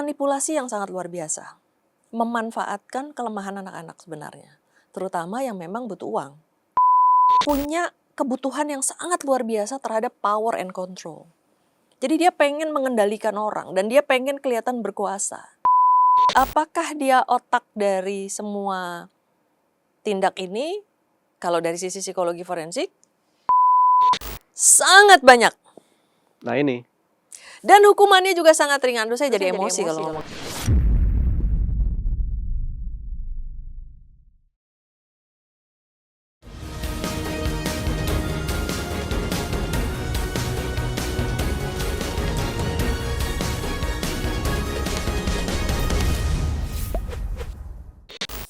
manipulasi yang sangat luar biasa. Memanfaatkan kelemahan anak-anak sebenarnya. Terutama yang memang butuh uang. Punya kebutuhan yang sangat luar biasa terhadap power and control. Jadi dia pengen mengendalikan orang dan dia pengen kelihatan berkuasa. Apakah dia otak dari semua tindak ini? Kalau dari sisi psikologi forensik, sangat banyak. Nah ini. Dan hukumannya juga sangat ringan. Aduh, saya jadi emosi kalau ngomong.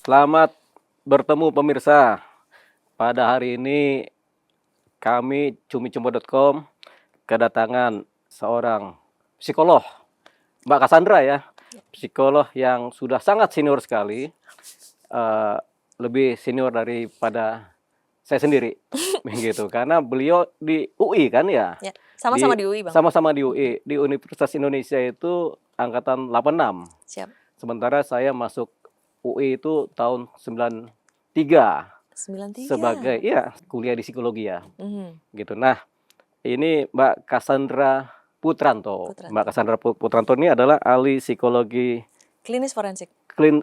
Selamat bertemu pemirsa. Pada hari ini kami cumicumbo.com kedatangan seorang psikolog, Mbak Cassandra ya. Psikolog yang sudah sangat senior sekali. Lebih senior daripada saya sendiri. Begitu. Karena beliau di UI kan ya. Sama-sama di UI, Bang. Sama-sama di UI. Di Universitas Indonesia itu angkatan 86. Siap. Sementara saya masuk UI itu tahun 93 sebagai kuliah di psikologi ya. Gitu. Nah, ini Mbak Cassandra Putranto. Mbak Cassandra Putranto ini adalah ahli psikologi klinis forensik.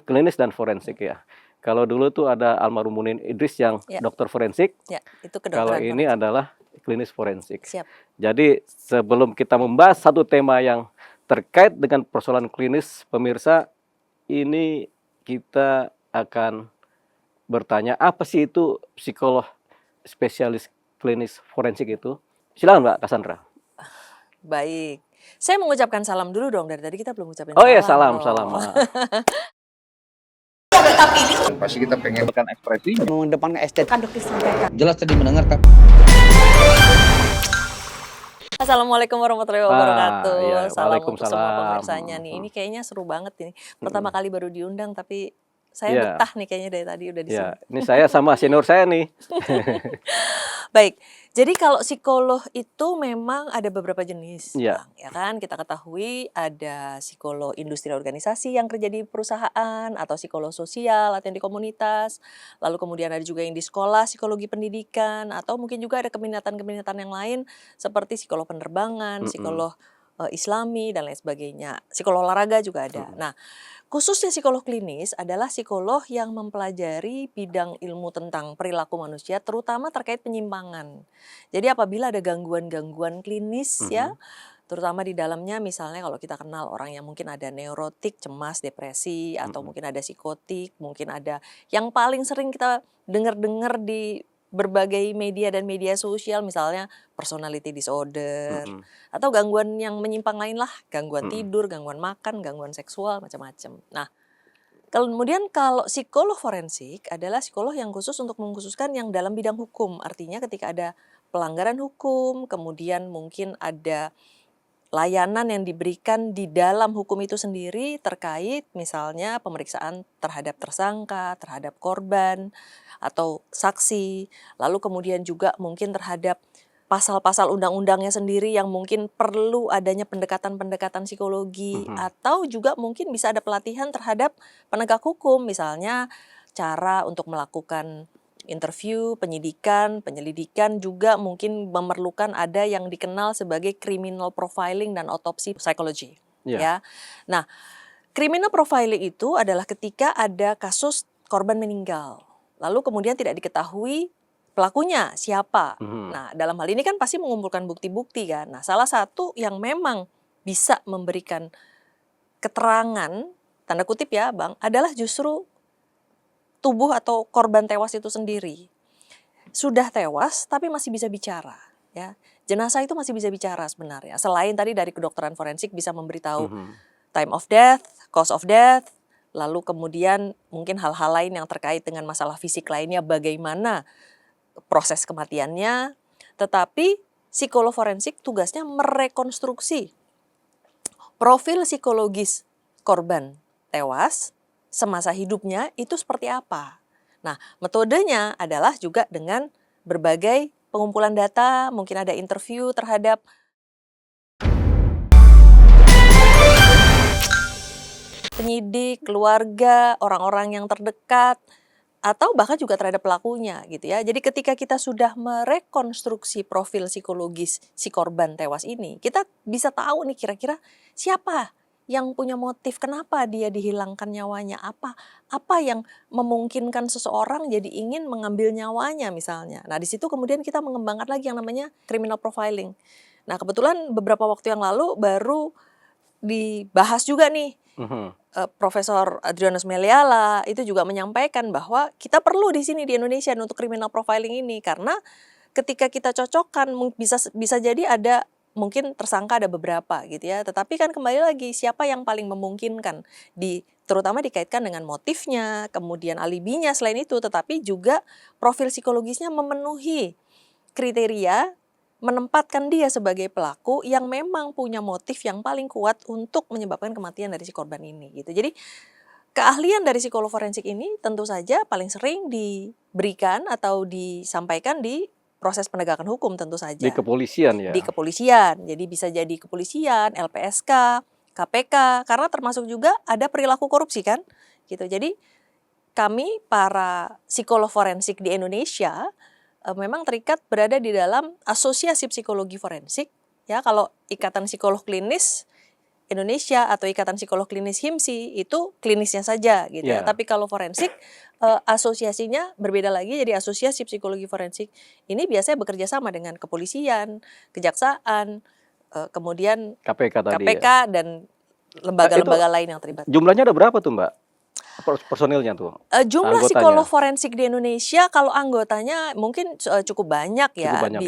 Klinis dan forensik ya. Kalau dulu tuh ada almarhum Munin Idris yang dokter forensik. Ya, itu kalau ini forensik adalah klinis forensik. Siap. Jadi sebelum kita membahas satu tema yang terkait dengan persoalan klinis, pemirsa, ini kita akan bertanya apa sih itu psikolog spesialis klinis forensik itu. Silakan Mbak Cassandra. Baik. Saya mengucapkan salam dulu dong, dari tadi kita belum ucapin salam. Oh iya, salam. Pasti kita pengen kan ekspresi mengedepankan estetika. Jelas tadi mendengar kan. Assalamualaikum warahmatullahi wabarakatuh. Ya, salam untuk semua pemirsanya nih. Ini kayaknya seru banget ini. Pertama kali baru diundang tapi saya betah nih kayaknya dari tadi udah di sini. Ini saya sama senior saya nih. Baik. Jadi kalau psikolog itu memang ada beberapa jenis, Bang, ya kan? Kita ketahui ada psikolog industri organisasi yang kerja di perusahaan, atau psikolog sosial atau yang di komunitas. Lalu kemudian ada juga yang di sekolah, psikologi pendidikan, atau mungkin juga ada keminatan-keminatan yang lain seperti psikolog penerbangan, psikolog Islami dan lain sebagainya. Psikolog olahraga juga ada. Nah, khususnya psikolog klinis adalah psikolog yang mempelajari bidang ilmu tentang perilaku manusia, terutama terkait penyimpangan. Jadi apabila ada gangguan-gangguan klinis ya, terutama di dalamnya misalnya kalau kita kenal orang yang mungkin ada neurotik, cemas, depresi, atau mungkin ada psikotik, mungkin ada yang paling sering kita dengar-dengar di berbagai media dan media sosial, misalnya personality disorder, atau gangguan yang menyimpang lain lah, gangguan tidur, gangguan makan, gangguan seksual, macam-macam. Nah, kemudian kalau psikolog forensik adalah psikolog yang khusus untuk mengkhususkan yang dalam bidang hukum. Artinya ketika ada pelanggaran hukum, kemudian mungkin ada layanan yang diberikan di dalam hukum itu sendiri terkait misalnya pemeriksaan terhadap tersangka, terhadap korban, atau saksi, lalu kemudian juga mungkin terhadap pasal-pasal undang-undangnya sendiri yang mungkin perlu adanya pendekatan-pendekatan psikologi, atau juga mungkin bisa ada pelatihan terhadap penegak hukum, misalnya cara untuk melakukan interview, penyidikan, penyelidikan, juga mungkin memerlukan ada yang dikenal sebagai criminal profiling dan autopsi psychology. Ya. Nah, criminal profiling itu adalah ketika ada kasus korban meninggal, lalu kemudian tidak diketahui pelakunya siapa. Nah, dalam hal ini kan pasti mengumpulkan bukti-bukti kan. Nah, salah satu yang memang bisa memberikan keterangan, tanda kutip ya Bang, adalah justru tubuh atau korban tewas itu sendiri. Sudah tewas tapi masih bisa bicara. Ya. Jenazah itu masih bisa bicara sebenarnya. Selain tadi dari kedokteran forensik bisa memberitahu time of death, cause of death, lalu kemudian mungkin hal-hal lain yang terkait dengan masalah fisik lainnya, bagaimana proses kematiannya. Tetapi psikolog forensik tugasnya merekonstruksi profil psikologis korban tewas semasa hidupnya itu seperti apa. Nah, metodenya adalah juga dengan berbagai pengumpulan data, mungkin ada interview terhadap penyidik, keluarga, orang-orang yang terdekat, atau bahkan juga terhadap pelakunya gitu ya. Jadi ketika kita sudah merekonstruksi profil psikologis si korban tewas ini, kita bisa tahu nih kira-kira siapa yang punya motif, kenapa dia dihilangkan nyawanya, apa yang memungkinkan seseorang jadi ingin mengambil nyawanya misalnya. Nah, di situ kemudian kita mengembangkan lagi yang namanya criminal profiling. Nah, kebetulan beberapa waktu yang lalu baru dibahas juga nih. Profesor Adrianus Meliala itu juga menyampaikan bahwa kita perlu di sini di Indonesia untuk criminal profiling ini, karena ketika kita cocokkan bisa jadi ada mungkin tersangka ada beberapa gitu ya, tetapi kan kembali lagi siapa yang paling memungkinkan terutama dikaitkan dengan motifnya, kemudian alibinya selain itu, tetapi juga profil psikologisnya memenuhi kriteria menempatkan dia sebagai pelaku yang memang punya motif yang paling kuat untuk menyebabkan kematian dari si korban ini gitu. Jadi keahlian dari psikolog forensik ini tentu saja paling sering diberikan atau disampaikan di proses penegakan hukum tentu saja. Di kepolisian ya? Di kepolisian, jadi bisa jadi kepolisian, LPSK, KPK, karena termasuk juga ada perilaku korupsi kan gitu. Jadi kami para psikolog forensik di Indonesia memang terikat berada di dalam Asosiasi Psikologi Forensik ya. Kalau Ikatan Psikolog Klinis Indonesia atau Ikatan Psikolog Klinis HIMSI itu klinisnya saja gitu ya. Tapi kalau forensik asosiasinya berbeda lagi, jadi Asosiasi Psikologi Forensik ini biasanya bekerja sama dengan kepolisian, kejaksaan, kemudian KPK tadi KPK dan lembaga-lembaga lain yang terlibat. Jumlahnya ada berapa tuh Mbak? Personilnya tuh? Jumlah anggotanya. Psikolog forensik di Indonesia kalau anggotanya mungkin cukup banyak ya, Cukup banyak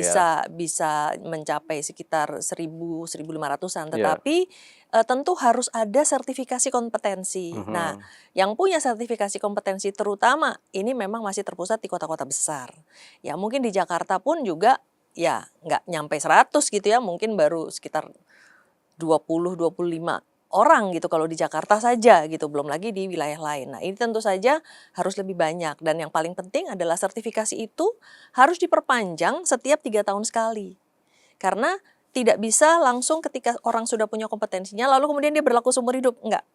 bisa mencapai sekitar 1.000-1.500-an, tetapi tentu harus ada sertifikasi kompetensi. Nah, yang punya sertifikasi kompetensi terutama ini memang masih terpusat di kota-kota besar. Ya mungkin di Jakarta pun juga ya nggak nyampe 100 gitu ya, mungkin baru sekitar 20-25 orang gitu kalau di Jakarta saja gitu, belum lagi di wilayah lain. Nah, ini tentu saja harus lebih banyak, dan yang paling penting adalah sertifikasi itu harus diperpanjang setiap 3 tahun sekali. Karena tidak bisa langsung ketika orang sudah punya kompetensinya lalu kemudian dia berlaku seumur hidup, enggak.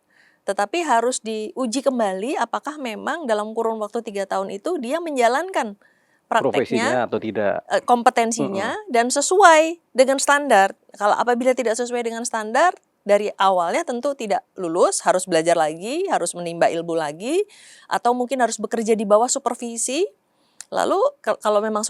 Tetapi harus diuji kembali apakah memang dalam kurun waktu 3 tahun itu dia menjalankan prakteknya atau tidak, kompetensinya dan sesuai dengan standar. Kalau apabila tidak sesuai dengan standar, dari awalnya tentu tidak lulus, harus belajar lagi, harus menimba ilmu lagi, atau mungkin harus bekerja di bawah supervisi. Lalu kalau memang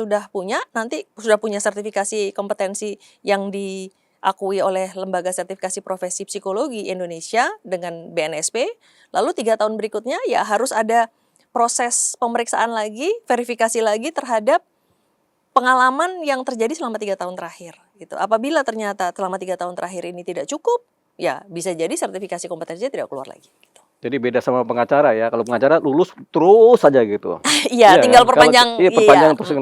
nanti sudah punya sertifikasi kompetensi yang diakui oleh Lembaga Sertifikasi Profesi Psikologi Indonesia dengan BNSP, lalu 3 tahun berikutnya ya harus ada proses pemeriksaan lagi, verifikasi lagi terhadap pengalaman yang terjadi selama 3 tahun terakhir. Gitu. Apabila ternyata selama 3 tahun terakhir ini tidak cukup, ya bisa jadi sertifikasi kompetensinya tidak keluar lagi. Gitu. Jadi beda sama pengacara ya. Kalau pengacara lulus terus saja gitu. Iya, tinggal perpanjang. Perpanjang terus.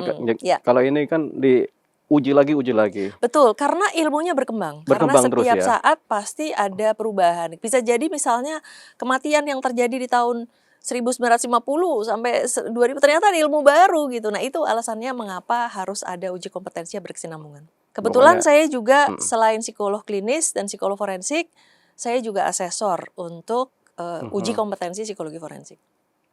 Kalau ini kan diuji lagi. Betul, karena ilmunya berkembang. Karena setiap saat pasti ada perubahan. Bisa jadi misalnya kematian yang terjadi di tahun 1950 sampai 2000 ternyata ada ilmu baru gitu. Nah, itu alasannya mengapa harus ada uji kompetensi yang berkesinambungan. Kebetulan saya juga selain psikolog klinis dan psikolog forensik, saya juga asesor untuk uji kompetensi psikologi forensik.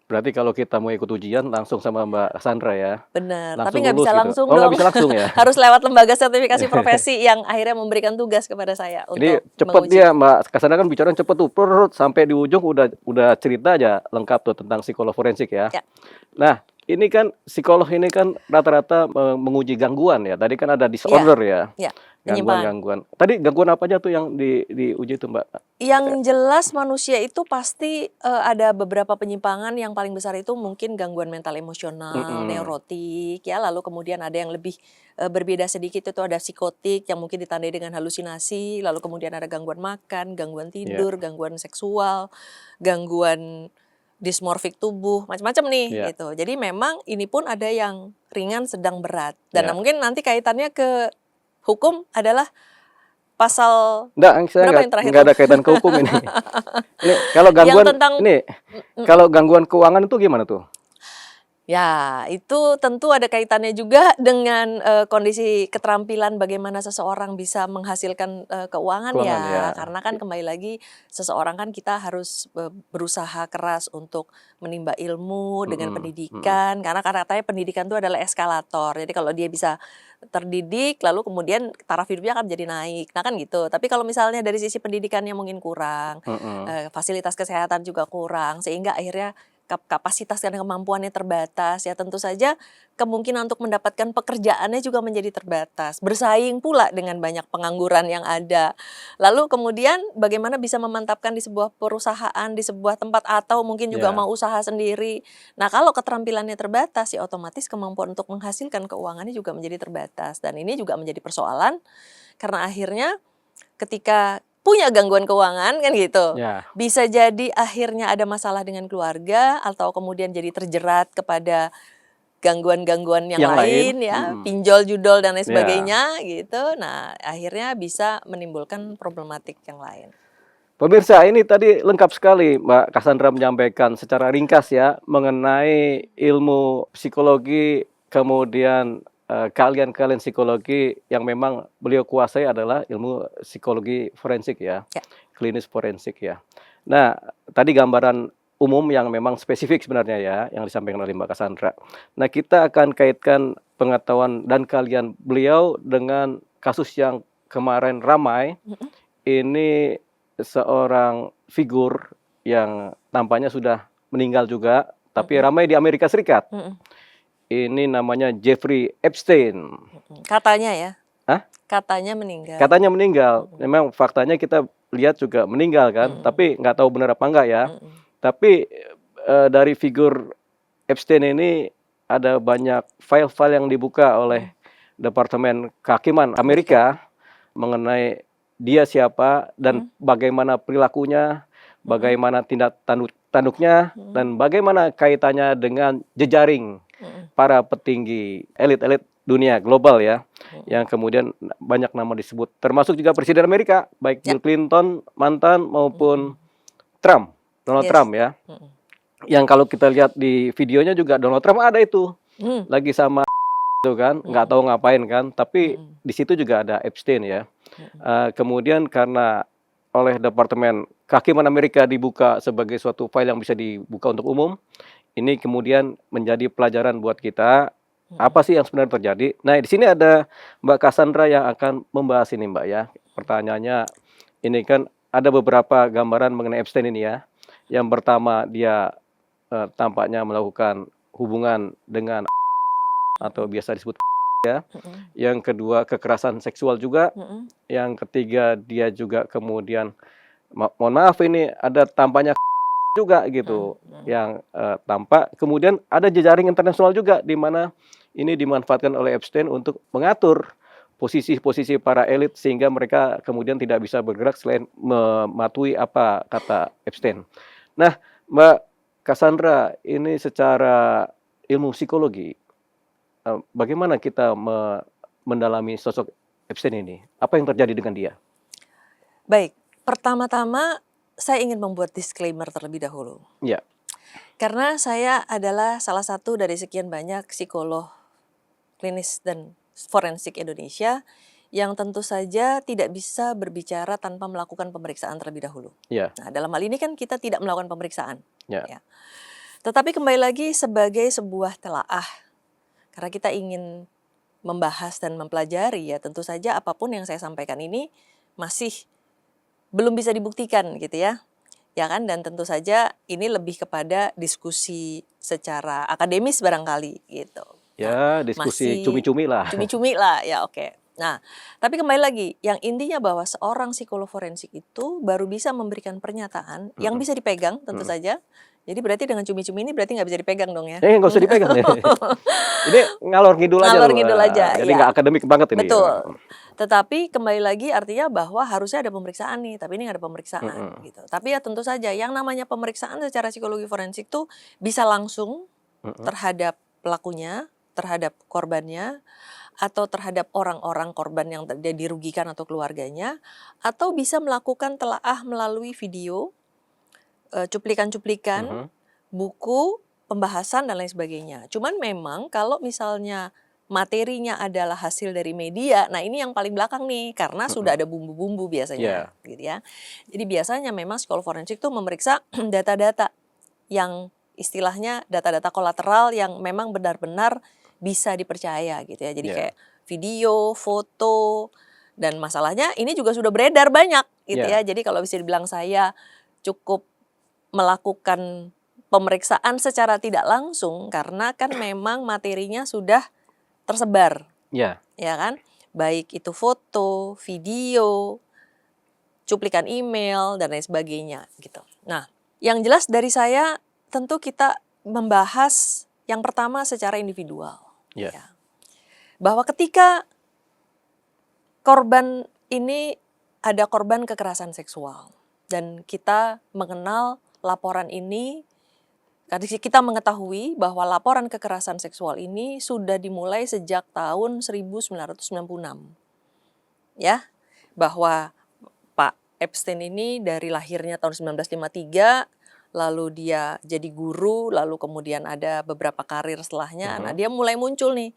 Berarti kalau kita mau ikut ujian langsung sama Mbak Sandra ya? Benar, langsung tapi nggak bisa langsung dong. Nggak bisa langsung ya? Harus lewat lembaga sertifikasi profesi yang akhirnya memberikan tugas kepada saya untuk Jadi cepet dia Mbak Sandra kan bicara cepet tuh, sampai di ujung udah cerita aja lengkap tuh tentang psikolog forensik ya. Nah, ini kan psikolog ini kan rata-rata menguji gangguan ya. Tadi kan ada disorder ya. Gangguan. Tadi gangguan apa aja tuh yang diuji tuh Mbak? Yang jelas manusia itu pasti ada beberapa penyimpangan. Yang paling besar itu mungkin gangguan mental emosional, neurotik ya. Lalu kemudian ada yang lebih berbeda sedikit, itu ada psikotik yang mungkin ditandai dengan halusinasi. Lalu kemudian ada gangguan makan, gangguan tidur, gangguan seksual, gangguan dismorfik tubuh, macam-macam nih gitu. Jadi memang ini pun ada yang ringan, sedang, berat. Dan mungkin nanti kaitannya ke hukum adalah pasal berapa yang terakhir? Nggak ada kaitan ke hukum ini. Ini kalau gangguan kalau gangguan keuangan itu gimana tuh? Ya, itu tentu ada kaitannya juga dengan, kondisi keterampilan bagaimana seseorang bisa menghasilkan, keuangan Keuangan ya. ya. Karena kan kembali lagi seseorang kan kita harus, berusaha keras untuk menimba ilmu dengan Mhm, mhm. pendidikan, karena katanya pendidikan itu adalah eskalator. Jadi kalau dia bisa terdidik, lalu kemudian taraf hidupnya akan jadi naik. Nah kan gitu. Tapi kalau misalnya dari sisi pendidikannya mungkin kurang, Mhm. fasilitas kesehatan juga kurang, sehingga akhirnya kapasitas dan kemampuannya terbatas, ya tentu saja kemungkinan untuk mendapatkan pekerjaannya juga menjadi terbatas. Bersaing pula dengan banyak pengangguran yang ada. Lalu kemudian bagaimana bisa memantapkan di sebuah perusahaan, di sebuah tempat atau mungkin juga Ya. mau usaha sendiri. Nah, kalau keterampilannya terbatas, ya otomatis kemampuan untuk menghasilkan keuangannya juga menjadi terbatas. Dan ini juga menjadi persoalan karena akhirnya ketika punya gangguan keuangan kan gitu, Ya. bisa jadi akhirnya ada masalah dengan keluarga atau kemudian jadi terjerat kepada gangguan-gangguan yang Yang lain, lain ya, mhm. pinjol, judol dan lain Ya. sebagainya gitu. Nah, akhirnya bisa menimbulkan problematik yang lain. Pemirsa, ini tadi lengkap sekali Mbak Cassandra menyampaikan secara ringkas ya mengenai ilmu psikologi, kemudian keahlian-keahlian psikologi yang memang beliau kuasai adalah ilmu psikologi forensik ya, Ya. klinis forensik ya. Nah, tadi gambaran umum yang memang spesifik sebenarnya ya yang disampaikan oleh Mbak Cassandra. Nah, kita akan kaitkan pengetahuan dan keahlian beliau dengan kasus yang kemarin ramai. Mhm, Ini seorang figur yang tampaknya sudah meninggal juga, tapi mhm, ramai di Amerika Serikat. mhm, Ini namanya Jeffrey Epstein. mhm. Katanya ya, Hah? katanya meninggal. Katanya meninggal. Mhm, Memang faktanya kita lihat juga meninggal kan, mhm, tapi nggak tahu benar apa enggak ya. mhm, Tapi dari figur Epstein ini ada banyak file-file yang dibuka oleh mhm. Departemen Kehakiman Amerika. Amerika mengenai dia siapa dan Mhm, bagaimana perilakunya, mhm, bagaimana tindak tanduknya, mhm, dan bagaimana kaitannya dengan jejaring mhm, para petinggi elit-elit dunia global ya, mhm. yang kemudian banyak nama disebut, termasuk juga Presiden Amerika, baik Ya. Bill Clinton mantan maupun Mhm. Trump, Donald Yes. Trump ya. Mhm. Yang kalau kita lihat di videonya juga Donald Trump ada itu, Mmm, lagi sama itu kan, nggak mhm, tahu ngapain kan, tapi mhm, di situ juga ada Epstein ya. mhm, Kemudian karena oleh Departemen Kehakiman Amerika dibuka sebagai suatu file yang bisa dibuka untuk umum, ini kemudian menjadi pelajaran buat kita, apa mhm, sih yang sebenarnya terjadi. Nah, di sini ada Mbak Cassandra yang akan membahas ini, Mbak, ya. Pertanyaannya, ini kan ada beberapa gambaran mengenai Epstein ini ya. Yang pertama dia, tampaknya melakukan hubungan dengan atau biasa disebut ya. mhm, Yang kedua kekerasan seksual juga. mhm, Yang ketiga dia juga kemudian mohon maaf ini ada tampaknya juga mhm, gitu mhm, yang, tampak. Kemudian ada jejaring internasional juga di mana ini dimanfaatkan oleh Epstein untuk mengatur posisi-posisi para elit sehingga mereka kemudian tidak bisa bergerak selain mematuhi apa kata Epstein. Nah, Mbak Cassandra, ini secara ilmu psikologi, bagaimana kita mendalami sosok Epstein ini? Apa yang terjadi dengan dia? Baik, pertama-tama saya ingin membuat disclaimer terlebih dahulu. Ya. Karena saya adalah salah satu dari sekian banyak psikolog klinis dan forensik Indonesia yang tentu saja tidak bisa berbicara tanpa melakukan pemeriksaan terlebih dahulu. Ya. Nah, dalam hal ini kan kita tidak melakukan pemeriksaan, Ya. ya. Tetapi kembali lagi sebagai sebuah telaah, karena kita ingin membahas dan mempelajari ya, tentu saja apapun yang saya sampaikan ini masih belum bisa dibuktikan gitu ya. Ya kan, dan tentu saja ini lebih kepada diskusi secara akademis barangkali gitu. Nah, Ya, diskusi masih cumi-cumi lah. cumi-cumi lah ya, oke. Nah, tapi kembali lagi yang intinya bahwa seorang psikolog forensik itu baru bisa memberikan pernyataan yang Mhm, bisa dipegang tentu mhm. saja. Jadi berarti dengan cumi-cumi ini berarti nggak bisa dipegang dong ya? Nggak usah dipegang deh. Ini ngalor ngidul aja Ngalor loh, ngidul aja, jadi ya. nggak akademik banget ini. Betul. Tetapi kembali lagi artinya bahwa harusnya ada pemeriksaan nih, tapi ini nggak ada pemeriksaan Mhm, gitu. Tapi ya tentu saja yang namanya pemeriksaan secara psikologi forensik tuh bisa langsung mhm, terhadap pelakunya, terhadap korbannya, atau terhadap orang-orang korban yang dia dirugikan atau keluarganya, atau bisa melakukan telaah melalui video, cuplikan-cuplikan, mhm, buku, pembahasan dan lain sebagainya. Cuman memang kalau misalnya materinya adalah hasil dari media, nah ini yang paling belakang nih, karena sudah ada bumbu-bumbu biasanya, gitu ya. Jadi biasanya memang psikolog forensik tuh memeriksa data-data yang istilahnya data-data kolateral yang memang benar-benar bisa dipercaya gitu ya. Jadi kayak video, foto, dan masalahnya ini juga sudah beredar banyak gitu ya. Jadi kalau bisa dibilang saya cukup melakukan pemeriksaan secara tidak langsung karena kan memang materinya sudah tersebar, ya kan? Baik itu foto, video, cuplikan email dan lain sebagainya gitu. Nah, yang jelas dari saya tentu kita membahas yang pertama secara individual, ya. Bahwa ketika korban ini ada korban kekerasan seksual dan kita mengenal laporan ini. Kita mengetahui bahwa laporan kekerasan seksual ini sudah dimulai sejak tahun 1996. Ya, bahwa Pak Epstein ini dari lahirnya tahun 1953, lalu dia jadi guru, lalu kemudian ada beberapa karir setelahnya. Nah, dia mulai muncul nih.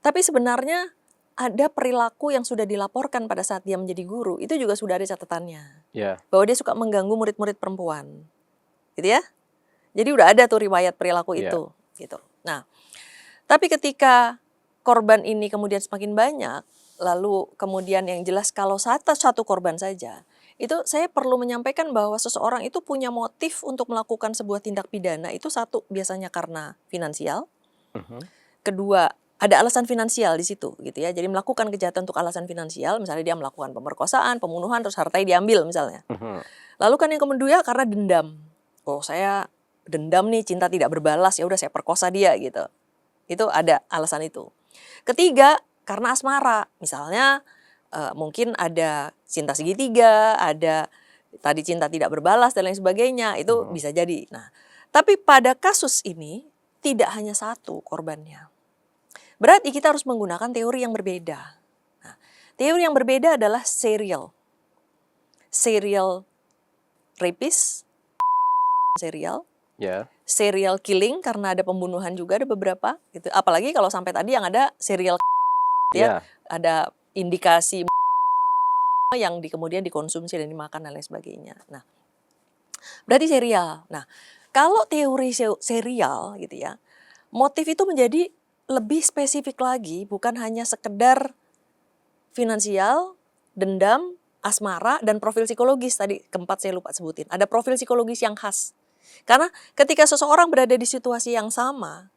Tapi sebenarnya ada perilaku yang sudah dilaporkan pada saat dia menjadi guru, itu juga sudah ada catatannya. Bahwa dia suka mengganggu murid-murid perempuan. Gitu ya. Jadi udah ada tuh riwayat perilaku itu, gitu. Nah, tapi ketika korban ini kemudian semakin banyak, lalu kemudian yang jelas kalau satu korban saja, itu saya perlu menyampaikan bahwa seseorang itu punya motif untuk melakukan sebuah tindak pidana itu satu biasanya karena finansial, kedua ada alasan finansial di situ, gitu ya. Jadi melakukan kejahatan untuk alasan finansial, misalnya dia melakukan pemerkosaan, pembunuhan, terus hartanya diambil misalnya. Lalu kan yang kedua karena dendam. Oh saya dendam nih, cinta tidak berbalas, ya udah saya perkosa dia gitu. Itu ada alasan itu. Ketiga, karena asmara. Misalnya mungkin ada cinta segitiga, ada tadi cinta tidak berbalas dan lain sebagainya, itu bisa jadi. Nah, tapi pada kasus ini tidak hanya satu korbannya. Berarti kita harus menggunakan teori yang berbeda. Nah, teori yang berbeda adalah serial rapist, serial killing karena ada pembunuhan juga ada beberapa gitu. Apalagi kalau sampai tadi yang ada serial ada indikasi yang kemudian dikonsumsi dan dimakan dan lain sebagainya. Nah, berarti serial. Nah, kalau teori serial gitu ya, motif itu menjadi lebih spesifik lagi, bukan hanya sekedar finansial, dendam, asmara, dan profil psikologis. Tadi keempat saya lupa sebutin. Ada profil psikologis yang khas. Karena ketika seseorang berada di situasi yang sama,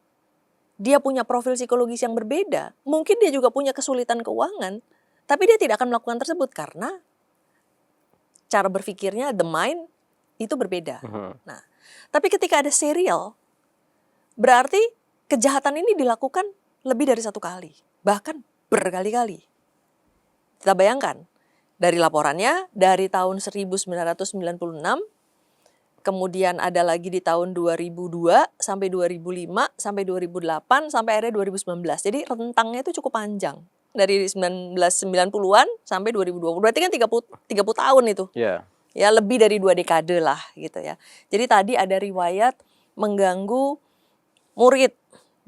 dia punya profil psikologis yang berbeda, mungkin dia juga punya kesulitan keuangan, tapi dia tidak akan melakukan tersebut karena cara berpikirnya, the mind, itu berbeda. Nah, tapi ketika ada serial, berarti kejahatan ini dilakukan lebih dari satu kali, bahkan berkali-kali. Kita bayangkan, dari laporannya, dari tahun 1996, kemudian ada lagi di tahun 2002, sampai 2005, sampai 2008, sampai akhirnya 2019. Jadi rentangnya itu cukup panjang. Dari 1990-an sampai 2020. Berarti kan 30 tahun itu. Ya, lebih dari 2 dekade lah gitu ya. Jadi tadi ada riwayat mengganggu murid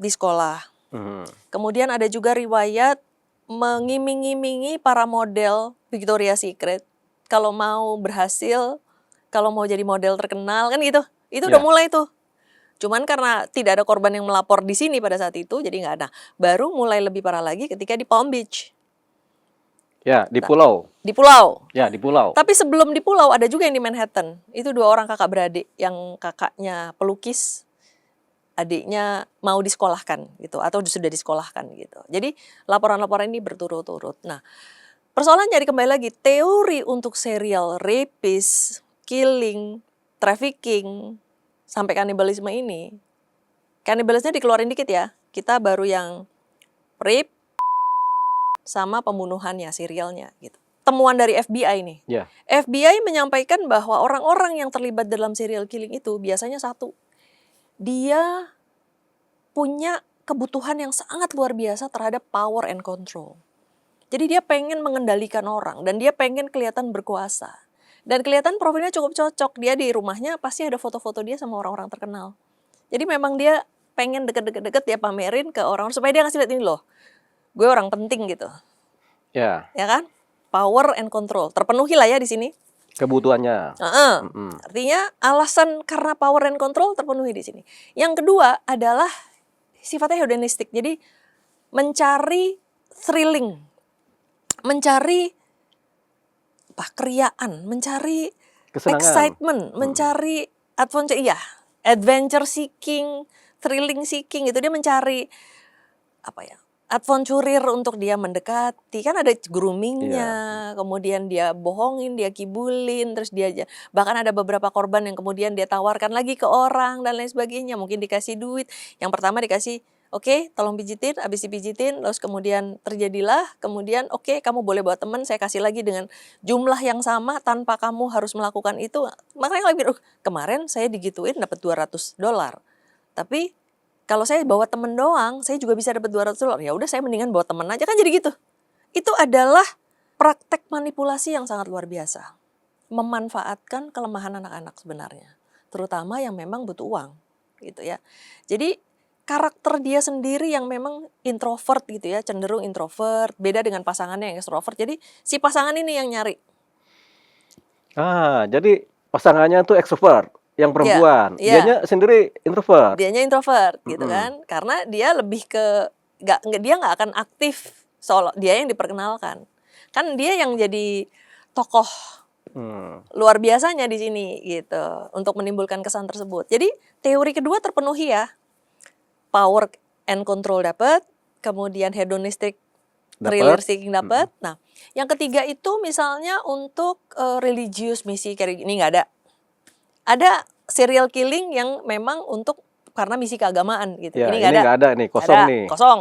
di sekolah. Kemudian ada juga riwayat mengiming-imingi para model Victoria's Secret. Kalau mau berhasil, kalau mau jadi model terkenal kan gitu. Itu udah mulai tuh. Cuman karena tidak ada korban yang melapor di sini pada saat itu, jadi nggak ada. Baru mulai lebih parah lagi ketika di Palm Beach. Ya, di pulau. Di pulau. Ya, di pulau. Tapi sebelum di pulau ada juga yang di Manhattan. Itu 2 orang kakak beradik yang kakaknya pelukis, adiknya mau disekolahkan gitu atau sudah disekolahkan gitu. Jadi laporan-laporan ini berturut-turut. Nah, persoalan jadi kembali lagi teori untuk serial rapist, killing, trafficking sampai kanibalisme ini. Kanibalisnya dikeluarin dikit ya. Kita baru yang rape sama pembunuhannya, serialnya gitu. Temuan dari FBI nih. FBI menyampaikan bahwa orang-orang yang terlibat dalam serial killing itu biasanya satu. Dia punya kebutuhan yang sangat luar biasa terhadap power and control. Jadi dia pengen mengendalikan orang dan dia pengen kelihatan berkuasa. Dan kelihatan profilnya cukup cocok. Dia di rumahnya pasti ada foto-foto dia sama orang-orang terkenal. Jadi memang dia pengen deket-deket dia pamerin ke orang supaya dia ngasih lihat ini loh, gue orang penting gitu, Ya, ya kan? Power and control terpenuhi lah ya di sini. kebutuhannya. Heeh. Mm-mm. Artinya alasan karena power and control terpenuhi di sini. Yang kedua adalah sifatnya hedonistik. Jadi mencari thrilling, mencari keriaan, mencari Kesenangan. excitement, mencari adventure, iya, adventure seeking, thrilling seeking gitu. Dia mencari apa ya? Adventurer untuk dia mendekati, kan ada groomingnya, kemudian dia bohongin, dia kibulin, terus bahkan ada beberapa korban yang kemudian dia tawarkan lagi ke orang dan lain sebagainya, mungkin dikasih duit. Yang pertama dikasih, oke, tolong pijitin, habis dipijitin, terus kemudian terjadilah, kemudian oke, kamu boleh bawa teman, saya kasih lagi dengan jumlah yang sama tanpa kamu harus melakukan itu. Makanya kalau bilang, kemarin saya digituin dapat $200, tapi kalau saya bawa temen doang, saya juga bisa dapat $200. Ya udah saya mendingan bawa temen aja, kan jadi gitu. Itu adalah praktek manipulasi yang sangat luar biasa. Memanfaatkan kelemahan anak-anak sebenarnya. Terutama yang memang butuh uang gitu ya. Jadi karakter dia sendiri yang memang introvert gitu ya, cenderung introvert, beda dengan pasangannya yang extrovert. Jadi si pasangan ini yang nyari. Jadi pasangannya tuh extrovert, yang perempuan. Iya. Dianya sendiri introvert. Dianya introvert gitu kan, karena dia lebih ke dia nggak akan aktif soal dia yang diperkenalkan, kan dia yang jadi tokoh luar biasanya di sini gitu untuk menimbulkan kesan tersebut. Jadi teori kedua terpenuhi ya, power and control dapat, kemudian hedonistic thriller seeking dapat. Nah, yang ketiga itu misalnya untuk religius misi kayak gini nggak ada. Ada serial killing yang memang untuk karena misi keagamaan gitu. Ya, ini ini nggak ada nih, kosong nih. Kosong.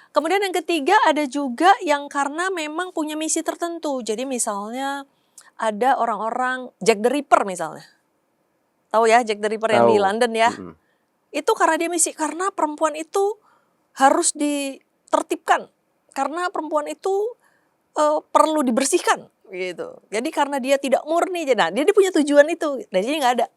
Kemudian yang ketiga ada juga yang karena memang punya misi tertentu. Jadi misalnya ada orang-orang Jack the Ripper misalnya. Tahu ya Jack the Ripper yang di London ya? Itu karena dia misi, karena perempuan itu harus ditertibkan. Karena perempuan itu perlu dibersihkan gitu. Jadi karena dia tidak murni, nah dia punya tujuan itu. Nah jadi nggak ada.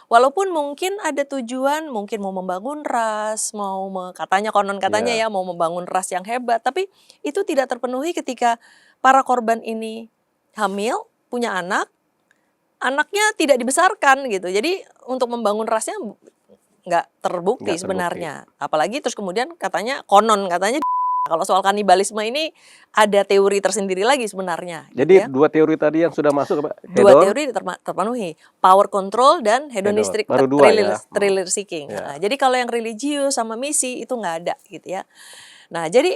Walaupun mungkin ada tujuan, mungkin mau membangun ras, konon katanya ya mau membangun ras yang hebat, tapi itu tidak terpenuhi ketika para korban ini hamil, punya anak, anaknya tidak dibesarkan gitu. Jadi untuk membangun rasnya nggak terbukti sebenarnya. Apalagi terus kemudian konon katanya kalau soal kanibalisme ini ada teori tersendiri lagi sebenarnya. Jadi gitu ya. dua teori tadi yang sudah masuk apa? Dua teori terpenuhi, power control dan hedonistic thriller seeking. Ya. Nah, jadi kalau yang religius sama misi itu nggak ada gitu ya. Nah jadi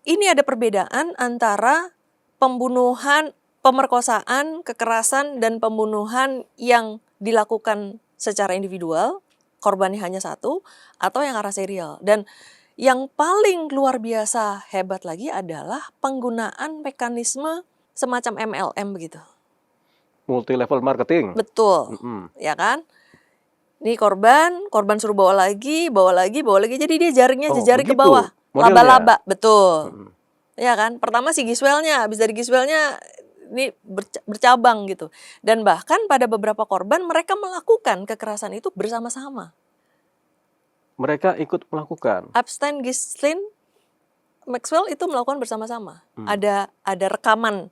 ini ada perbedaan antara pembunuhan, pemerkosaan, kekerasan dan pembunuhan yang dilakukan secara individual, korbannya hanya satu, atau yang arah serial. Dan yang paling luar biasa hebat lagi adalah penggunaan mekanisme semacam MLM begitu. Multi level marketing. Betul, ya kan? Ini korban suruh bawa lagi. Jadi dia jaringnya jejari ke bawah, laba-laba, betul. Ya kan? Pertama si Giswellnya, habis dari Giswellnya ini bercabang gitu. Dan bahkan pada beberapa korban mereka melakukan kekerasan itu bersama-sama. Mereka ikut melakukan. Epstein, Ghislaine, Maxwell itu melakukan bersama-sama. Ada rekaman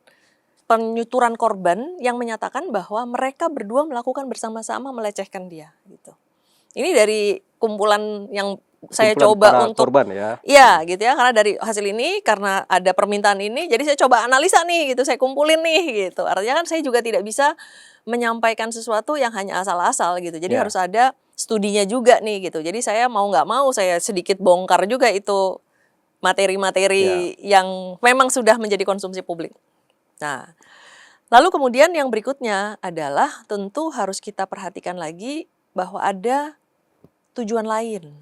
penyuturan korban yang menyatakan bahwa mereka berdua melakukan bersama-sama melecehkan dia gitu. Ini dari kumpulan yang saya coba untuk korban ya. Iya gitu ya, karena dari hasil ini karena ada permintaan ini jadi saya coba analisa nih gitu, saya kumpulin nih gitu. Artinya kan saya juga tidak bisa menyampaikan sesuatu yang hanya asal-asal gitu. Jadi harus ada studinya juga nih gitu. Jadi saya mau nggak mau saya sedikit bongkar juga itu materi-materi yang memang sudah menjadi konsumsi publik. Nah, lalu kemudian yang berikutnya adalah tentu harus kita perhatikan lagi bahwa ada tujuan lain.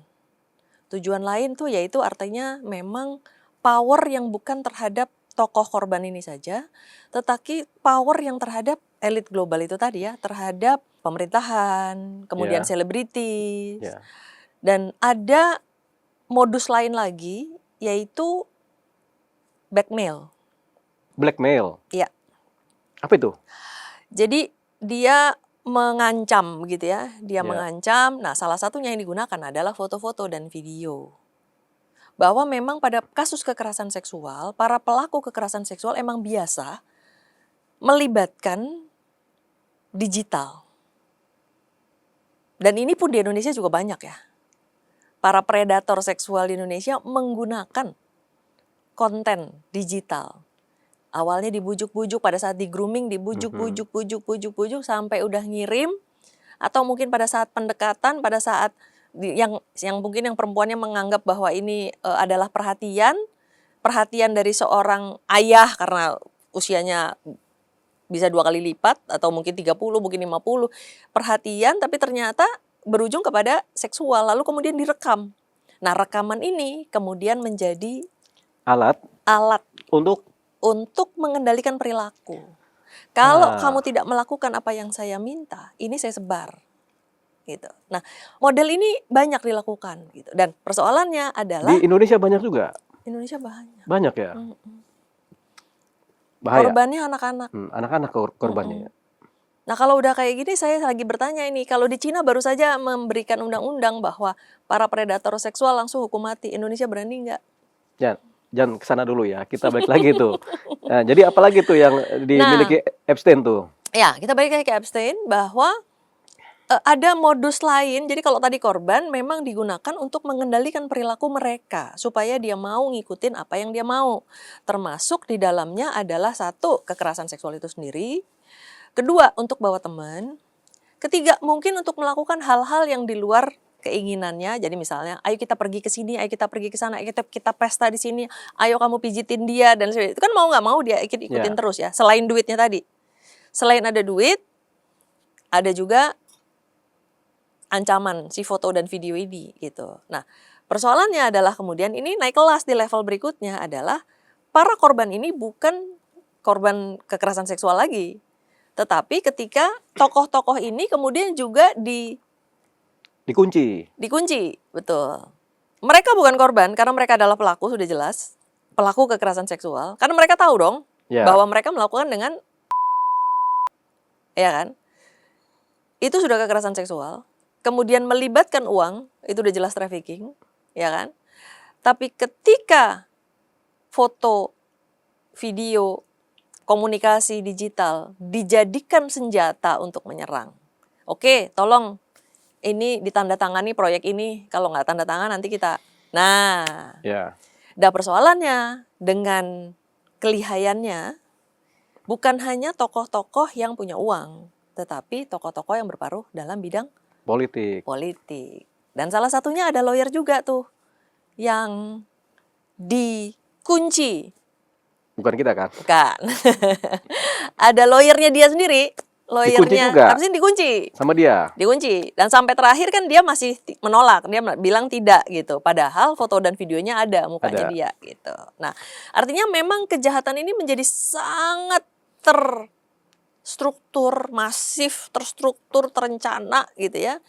Tujuan lain tuh yaitu artinya memang power yang bukan terhadap tokoh korban ini saja, tetapi power yang terhadap elit global itu tadi ya, terhadap pemerintahan, kemudian selebritis. Dan ada modus lain lagi yaitu blackmail. Blackmail? Iya. Apa itu? Jadi dia mengancam gitu ya. Dia Ya. mengancam. Nah, salah satunya yang digunakan adalah foto-foto dan video. Bahwa memang pada kasus kekerasan seksual, para pelaku kekerasan seksual emang biasa melibatkan digital. Dan ini pun di Indonesia juga banyak ya. Para predator seksual di Indonesia menggunakan konten digital. Awalnya dibujuk-bujuk, pada saat di grooming dibujuk-bujuk, bujuk sampai udah ngirim, atau mungkin pada saat pendekatan, pada saat yang mungkin yang perempuannya menganggap bahwa ini adalah perhatian dari seorang ayah karena usianya bisa 2 kali lipat atau mungkin 30, mungkin 50, perhatian tapi ternyata berujung kepada seksual, lalu kemudian direkam. Nah, rekaman ini kemudian menjadi Alat untuk mengendalikan perilaku. Kalau kamu tidak melakukan apa yang saya minta, ini saya sebar. Gitu. Nah, model ini banyak dilakukan gitu. Dan persoalannya adalah di Indonesia banyak juga. Indonesia banyak. Banyak ya. Bahaya. Korbannya anak-anak. Anak-anak korbannya ya. Nah, kalau udah kayak gini saya lagi bertanya ini, kalau di Cina baru saja memberikan undang-undang bahwa para predator seksual langsung hukum mati. Indonesia berani nggak? Jangan kesana dulu ya, kita balik lagi tuh. Nah, jadi apalagi tuh yang dimiliki Epstein tuh? Ya, kita balik lagi ke Epstein bahwa ada modus lain. Jadi kalau tadi korban memang digunakan untuk mengendalikan perilaku mereka supaya dia mau ngikutin apa yang dia mau. Termasuk di dalamnya adalah satu, kekerasan seksual itu sendiri. Kedua, untuk bawa teman. Ketiga, mungkin untuk melakukan hal-hal yang di luar keinginannya. Jadi misalnya, ayo kita pergi ke sini, ayo kita pergi ke sana, ayo kita pesta di sini, ayo kamu pijitin dia dan sebagainya. Itu kan mau nggak mau dia ikutin terus ya. Selain duitnya tadi, selain ada duit, ada juga ancaman si foto dan video ini gitu. Nah, persoalannya adalah kemudian ini naik kelas di level berikutnya adalah para korban ini bukan korban kekerasan seksual lagi, tetapi ketika tokoh-tokoh ini kemudian juga dikunci, betul. Mereka bukan korban karena mereka adalah pelaku, sudah jelas. Pelaku kekerasan seksual. Karena mereka tahu dong bahwa mereka melakukan dengan, ya kan? Itu sudah kekerasan seksual. Kemudian melibatkan uang, itu udah jelas trafficking, ya kan? Tapi ketika foto, video, komunikasi digital dijadikan senjata untuk menyerang. Oke, tolong ini ditandatangani proyek ini, kalau nggak tanda tangan nanti kita. Nah, ada persoalannya dengan kelihayannya bukan hanya tokoh-tokoh yang punya uang, tetapi tokoh-tokoh yang berparuh dalam bidang politik. Dan salah satunya ada lawyer juga tuh yang dikunci. Bukan kita kan? Bukan. Ada lawyernya dia sendiri. Lawyernya harusnya dikunci sama dia. Dikunci. Dan sampai terakhir kan dia masih menolak. Dia bilang tidak gitu. Padahal foto dan videonya ada mukanya dia gitu. Nah, artinya memang kejahatan ini menjadi sangat terstruktur, masif, terstruktur, terencana gitu ya.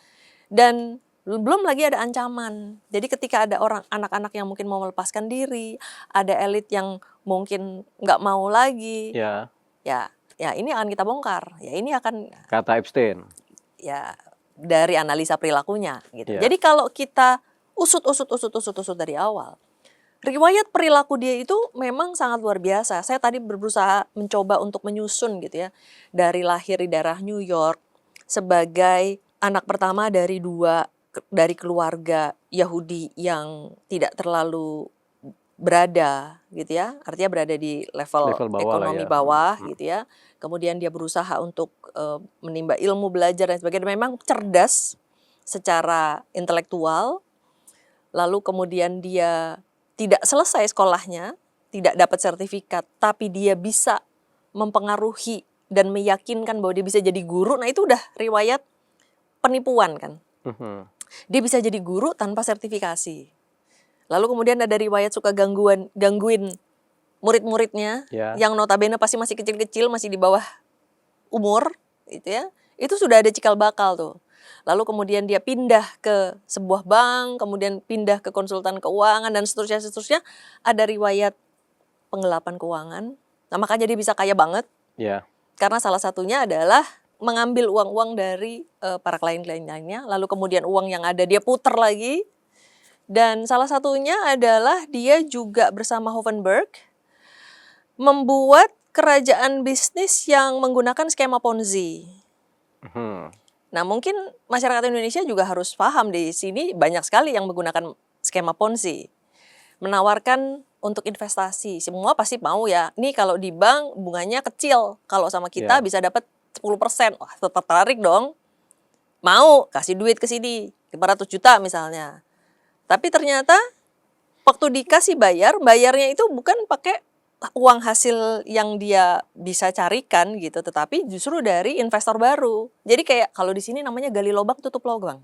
Dan belum lagi ada ancaman. Jadi ketika ada anak-anak yang mungkin mau melepaskan diri, ada elit yang mungkin nggak mau lagi. Ya ini akan kita bongkar. Ya ini akan, kata Epstein. Ya dari analisa perilakunya gitu. Jadi kalau kita usut dari awal, riwayat perilaku dia itu memang sangat luar biasa. Saya tadi berusaha mencoba untuk menyusun gitu ya. Dari lahir di daerah New York sebagai anak pertama dari keluarga Yahudi yang tidak terlalu berada gitu ya, artinya berada di level bawah ekonomi bawah gitu ya. Kemudian dia berusaha untuk menimba ilmu, belajar dan sebagainya. Memang cerdas secara intelektual. Lalu kemudian dia tidak selesai sekolahnya, tidak dapat sertifikat, tapi dia bisa mempengaruhi dan meyakinkan bahwa dia bisa jadi guru. Nah, itu udah riwayat penipuan kan. Dia bisa jadi guru tanpa sertifikasi. Lalu kemudian ada riwayat suka gangguin murid-muridnya yang notabene pasti masih kecil-kecil, masih di bawah umur gitu ya. Itu sudah ada cikal bakal tuh. Lalu kemudian dia pindah ke sebuah bank, kemudian pindah ke konsultan keuangan dan seterusnya. Ada riwayat penggelapan keuangan. Nah, makanya dia bisa kaya banget. Karena salah satunya adalah mengambil uang-uang dari para klien-klien lainnya, lalu kemudian uang yang ada dia puter lagi. Dan salah satunya adalah dia juga bersama Hoevenberg membuat kerajaan bisnis yang menggunakan skema Ponzi. Nah, mungkin masyarakat Indonesia juga harus paham di sini banyak sekali yang menggunakan skema Ponzi. Menawarkan untuk investasi. Semua pasti mau ya. Ini kalau di bank bunganya kecil. Kalau sama kita bisa dapat 10%. Wah, tetap tertarik dong. Mau kasih duit ke sini, 500 juta misalnya. Tapi ternyata waktu dikasih bayarnya itu bukan pakai uang hasil yang dia bisa carikan gitu, tetapi justru dari investor baru. Jadi kayak kalau di sini namanya gali lubang tutup lubang.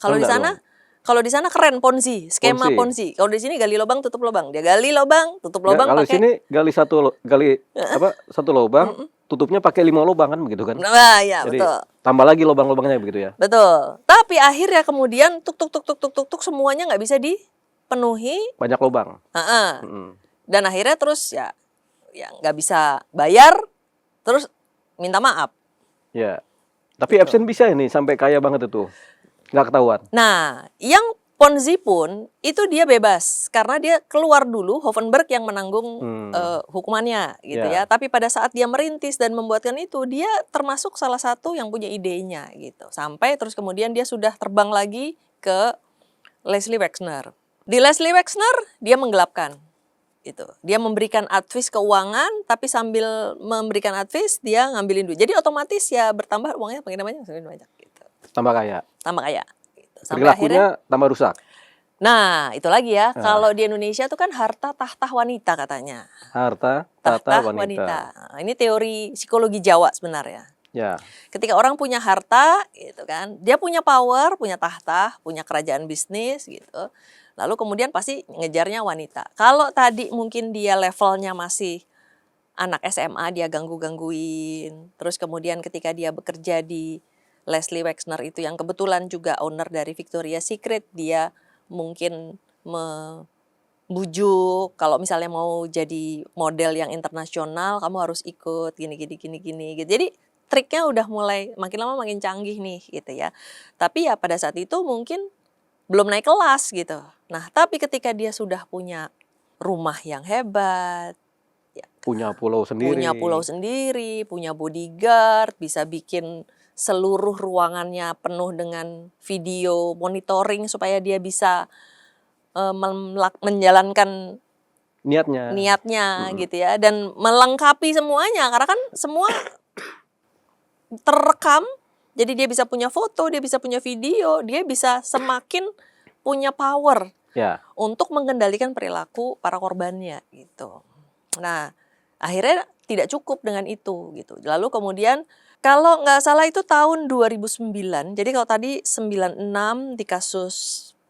Kalau di sana keren Ponzi, skema Ponzi. Kalau di sini gali lubang tutup lubang. Dia gali lubang, tutup lubang Kalau di pakai. sini satu lubang, tutupnya pakai 5 lubang kan begitu kan? Nah, ya Jadi betul. tambah lagi lubang-lubangnya begitu ya. Betul. Tapi akhirnya kemudian tuk semuanya nggak bisa dipenuhi. Banyak lubang. Dan akhirnya terus ya nggak bisa bayar, terus minta maaf. Ya. Tapi Epstein bisa ini sampai kaya banget itu. Nggak ketahuan. Nah, yang Ponzi pun itu dia bebas karena dia keluar dulu, Hoevenberg yang menanggung hukumannya gitu ya. Tapi pada saat dia merintis dan membuatkan itu, dia termasuk salah satu yang punya idenya gitu. Sampai terus kemudian dia sudah terbang lagi ke Leslie Wexner. Di Leslie Wexner dia menggelapkan itu. Dia memberikan advice keuangan, tapi sambil memberikan advice dia ngambilin duit. Jadi otomatis ya bertambah uangnya makin banyak gitu. Tambah kaya. Tambah kaya. Sampai perilakunya tambah rusak. Nah, itu lagi ya. Kalau di Indonesia itu kan harta tahta wanita katanya. Harta tahta wanita. Nah, ini teori psikologi Jawa sebenarnya. Ya. Ketika orang punya harta, gitu kan, dia punya power, punya tahta, punya kerajaan bisnis, gitu. Lalu kemudian pasti ngejarnya wanita. Kalau tadi mungkin dia levelnya masih anak SMA, dia ganggu-gangguin. Terus kemudian ketika dia bekerja di Leslie Wexner itu yang kebetulan juga owner dari Victoria's Secret, dia mungkin membujuk kalau misalnya mau jadi model yang internasional kamu harus ikut gini gitu. Jadi triknya udah mulai makin lama makin canggih nih gitu ya. Tapi ya pada saat itu mungkin belum naik kelas gitu. Nah, tapi ketika dia sudah punya rumah yang hebat, ya, punya pulau sendiri, punya bodyguard, bisa bikin seluruh ruangannya penuh dengan video monitoring supaya dia bisa menjalankan niatnya gitu ya, dan melengkapi semuanya karena kan semua terekam, jadi dia bisa punya foto, dia bisa punya video, dia bisa semakin punya power untuk mengendalikan perilaku para korbannya gitu. Nah, akhirnya tidak cukup dengan itu gitu. Lalu kemudian kalau nggak salah itu tahun 2009, jadi kalau tadi 96 di kasus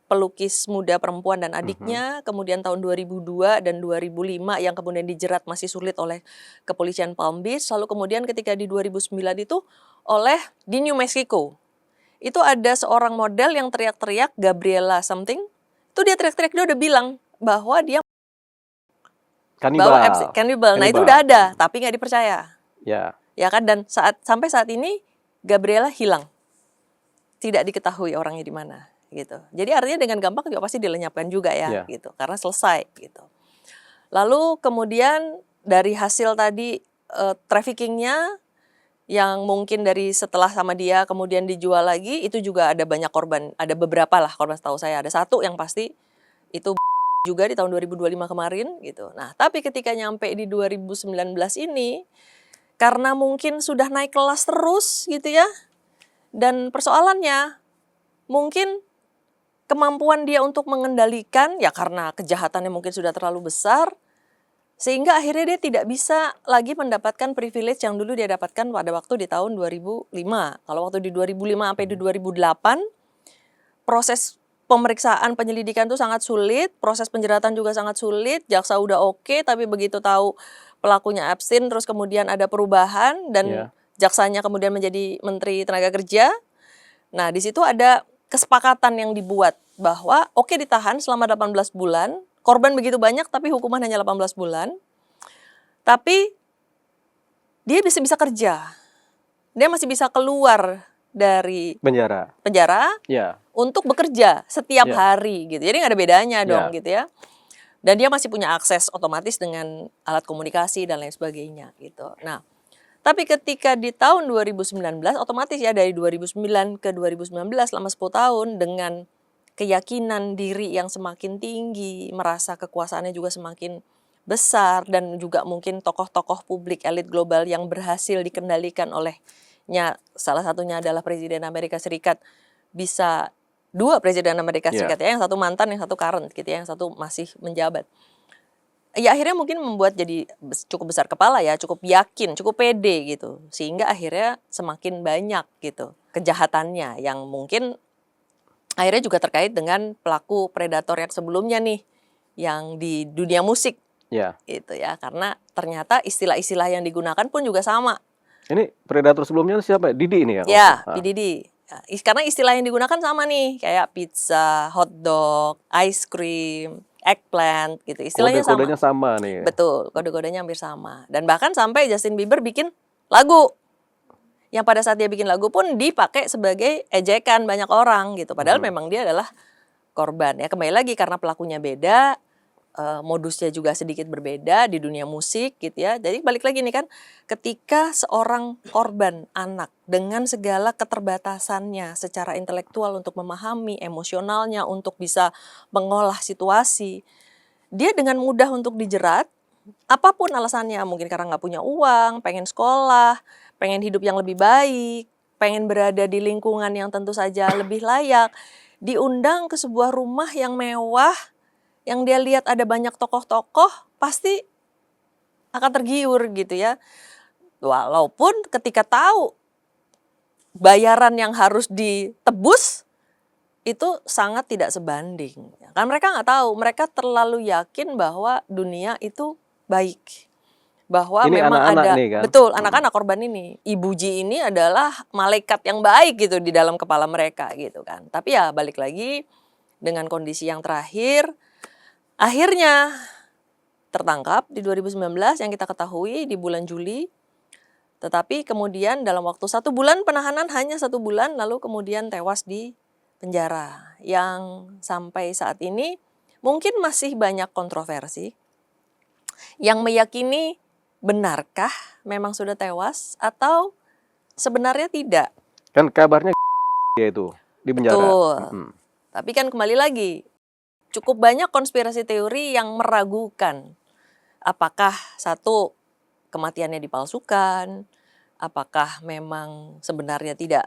pelukis muda perempuan dan adiknya, kemudian tahun 2002 dan 2005 yang kemudian dijerat masih sulit oleh kepolisian Palm Beach, lalu kemudian ketika di 2009 itu di New Mexico, itu ada seorang model yang teriak-teriak, Gabriela something, itu dia teriak-teriak, dia udah bilang bahwa dia kanibal. Nah itu udah ada, tapi nggak dipercaya. Ya kan, dan sampai saat ini Gabriela hilang, tidak diketahui orangnya di mana gitu. Jadi artinya dengan gampang juga pasti dilenyapkan juga ya gitu, karena selesai gitu. Lalu kemudian dari hasil tadi traffickingnya yang mungkin dari setelah sama dia kemudian dijual lagi, itu juga ada banyak korban, ada beberapa lah korban, setahu saya ada satu yang pasti itu juga di tahun 2025 kemarin gitu. Nah tapi ketika nyampe di 2019 ini, karena mungkin sudah naik kelas terus gitu ya, dan persoalannya mungkin kemampuan dia untuk mengendalikan, ya karena kejahatannya mungkin sudah terlalu besar, sehingga akhirnya dia tidak bisa lagi mendapatkan privilege yang dulu dia dapatkan pada waktu di tahun 2005. Kalau waktu di 2005 sampai di 2008, proses pemeriksaan penyelidikan itu sangat sulit, proses penjeratan juga sangat sulit, jaksa udah oke, tapi begitu tahu pelakunya Epstein, terus kemudian ada perubahan dan jaksanya kemudian menjadi Menteri Tenaga Kerja. Nah, di situ ada kesepakatan yang dibuat bahwa oke ditahan selama 18 bulan, korban begitu banyak tapi hukuman hanya 18 bulan. Tapi dia bisa kerja. dia masih bisa keluar dari Penjara. Ya. untuk bekerja setiap Ya. hari gitu. Jadi nggak ada bedanya dong Ya. gitu ya. Dan dia masih punya akses otomatis dengan alat komunikasi dan lain sebagainya gitu. Nah, tapi ketika di tahun 2019 otomatis ya dari 2009 ke 2019 selama 10 tahun dengan keyakinan diri yang semakin tinggi, merasa kekuasaannya juga semakin besar dan juga mungkin tokoh-tokoh publik elit global yang berhasil dikendalikan olehnya, salah satunya adalah Presiden Amerika Serikat, bisa 2 Presiden Amerika Ya. Serikat ya, yang satu mantan, yang satu current gitu ya, yang satu masih menjabat. Ya akhirnya mungkin membuat jadi cukup besar kepala ya, cukup yakin, cukup pede gitu. Sehingga akhirnya semakin banyak gitu kejahatannya yang mungkin akhirnya juga terkait dengan pelaku predator yang sebelumnya nih, yang di dunia musik Ya. gitu ya. Karena ternyata istilah-istilah yang digunakan pun juga sama. Ini predator sebelumnya siapa? Didi ini ya? Ya, Oke. P. Diddy. Ya, karena istilah yang digunakan sama nih, kayak pizza, hotdog, ice cream, eggplant gitu. Istilahnya sama. Kode-kodenya sama nih. Betul, kode-kodenya hampir sama. Dan bahkan sampai Justin Bieber bikin lagu. Yang pada saat dia bikin lagu pun dipakai sebagai ejekan banyak orang gitu. Padahal memang dia adalah korban. Ya kembali lagi karena pelakunya beda, modusnya juga sedikit berbeda di dunia musik gitu ya. Jadi balik lagi nih kan, ketika seorang korban anak dengan segala keterbatasannya secara intelektual untuk memahami emosionalnya, untuk bisa mengolah situasi, dia dengan mudah untuk dijerat, apapun alasannya, mungkin karena nggak punya uang, pengen sekolah, pengen hidup yang lebih baik, pengen berada di lingkungan yang tentu saja lebih layak, diundang ke sebuah rumah yang mewah, yang dia lihat ada banyak tokoh-tokoh, pasti akan tergiur gitu ya. Walaupun ketika tahu bayaran yang harus ditebus, itu sangat tidak sebanding. Kan mereka nggak tahu, mereka terlalu yakin bahwa dunia itu baik. Bahwa Ini memang anak-anak ada, nih kan? betul, anak-anak korban ini. Ibu Ji ini adalah malaikat yang baik gitu di dalam kepala mereka gitu kan. Tapi ya balik lagi dengan kondisi yang terakhir, akhirnya tertangkap di 2019 yang kita ketahui di bulan Juli. Tetapi kemudian dalam waktu 1 bulan penahanan, hanya 1 bulan, lalu kemudian tewas di penjara. Yang sampai saat ini mungkin masih banyak kontroversi yang meyakini benarkah memang sudah tewas atau sebenarnya tidak. Kan kabarnya dia itu di penjara. Betul. Tapi kan kembali lagi, cukup banyak konspirasi teori yang meragukan apakah satu, kematiannya dipalsukan, apakah memang sebenarnya tidak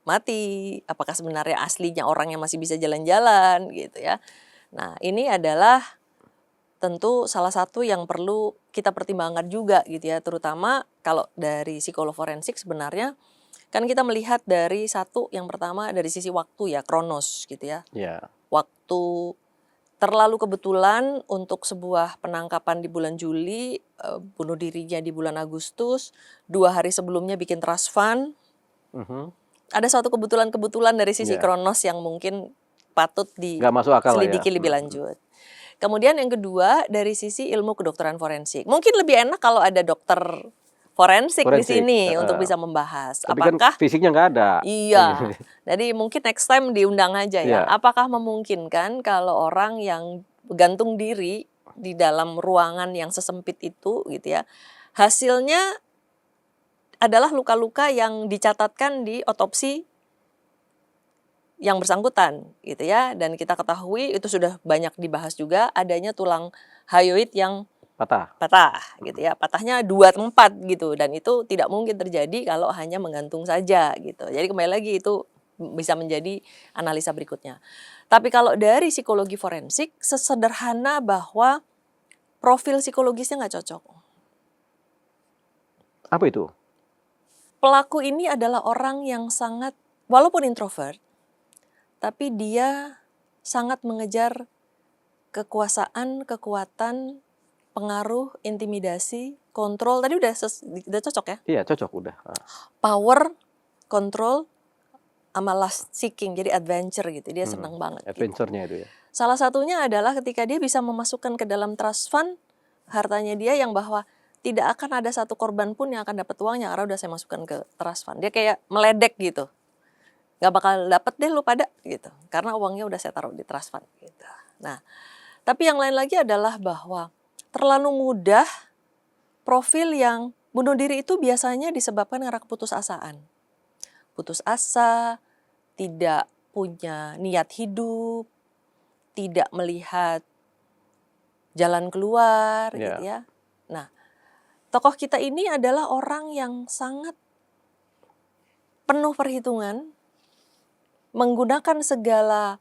mati, apakah sebenarnya aslinya orang yang masih bisa jalan-jalan gitu ya. Nah ini adalah tentu salah satu yang perlu kita pertimbangkan juga gitu ya, terutama kalau dari psikolog forensik sebenarnya kan kita melihat dari satu, yang pertama dari sisi waktu ya, kronos gitu ya. Ya. Waktu terlalu kebetulan untuk sebuah penangkapan di bulan Juli, bunuh dirinya di bulan Agustus, 2 hari sebelumnya bikin trust fund. Ada suatu kebetulan-kebetulan dari sisi kronos yang mungkin patut Nggak masuk akal lah ya. diselidiki lebih lanjut. Kemudian yang kedua dari sisi ilmu kedokteran forensik. Mungkin lebih enak kalau ada dokter forensik di sini untuk bisa membahas. Tapi Apakah kan fisiknya nggak ada. Iya. Jadi mungkin next time diundang aja ya. Iya. Apakah memungkinkan kalau orang yang gantung diri di dalam ruangan yang sesempit itu gitu ya, hasilnya adalah luka-luka yang dicatatkan di otopsi yang bersangkutan gitu ya, dan kita ketahui itu sudah banyak dibahas juga adanya tulang hyoid yang patah gitu ya, patahnya 2 tempat gitu, dan itu tidak mungkin terjadi kalau hanya menggantung saja gitu. Jadi kembali lagi itu bisa menjadi analisa berikutnya. Tapi kalau dari psikologi forensik, sesederhana bahwa profil psikologisnya nggak cocok. Apa itu? Pelaku ini adalah orang yang sangat, walaupun introvert, tapi dia sangat mengejar kekuasaan, kekuatan, pengaruh, intimidasi, kontrol. Tadi udah cocok ya? Iya, cocok udah. Power, control, sama lust seeking, jadi adventure gitu. Dia senang banget. Adventure-nya gitu. itu ya. Salah satunya adalah ketika dia bisa memasukkan ke dalam trust fund hartanya dia yang bahwa tidak akan ada satu korban pun yang akan dapat uangnya karena udah saya masukkan ke trust fund. Dia kayak meledek gitu. Nggak bakal dapet deh lu pada gitu. Karena uangnya udah saya taruh di trust fund gitu. Nah, tapi yang lain lagi adalah bahwa terlalu mudah profil yang bunuh diri itu biasanya disebabkan karena keputusasaan. Putus asa, tidak punya niat hidup, tidak melihat jalan keluar gitu ya. Nah, tokoh kita ini adalah orang yang sangat penuh perhitungan, menggunakan segala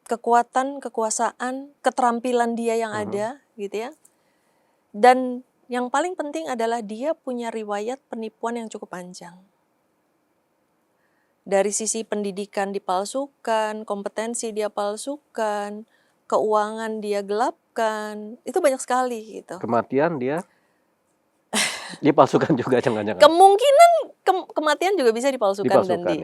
kekuatan, kekuasaan, keterampilan dia yang ada gitu ya. Dan yang paling penting adalah dia punya riwayat penipuan yang cukup panjang. Dari sisi pendidikan dipalsukan, kompetensi dia palsukan, keuangan dia gelapkan, itu banyak sekali gitu. Kematian dia dipalsukan juga jangan-jangan. Kemungkinan kematian juga bisa dipalsukan dan Dipalsukan,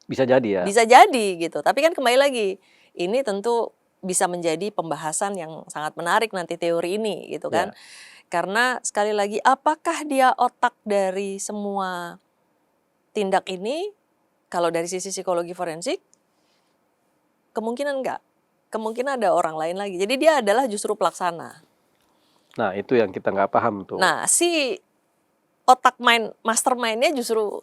bisa jadi ya. bisa jadi gitu. Tapi kan kembali lagi, ini tentu bisa menjadi pembahasan yang sangat menarik nanti teori ini gitu kan. Karena sekali lagi, apakah dia otak dari semua tindak ini? Kalau dari sisi psikologi forensik, kemungkinan enggak. Kemungkinan ada orang lain lagi. Jadi dia adalah justru pelaksana. Nah, itu yang kita nggak paham tuh. Nah, si otak mastermind-nya justru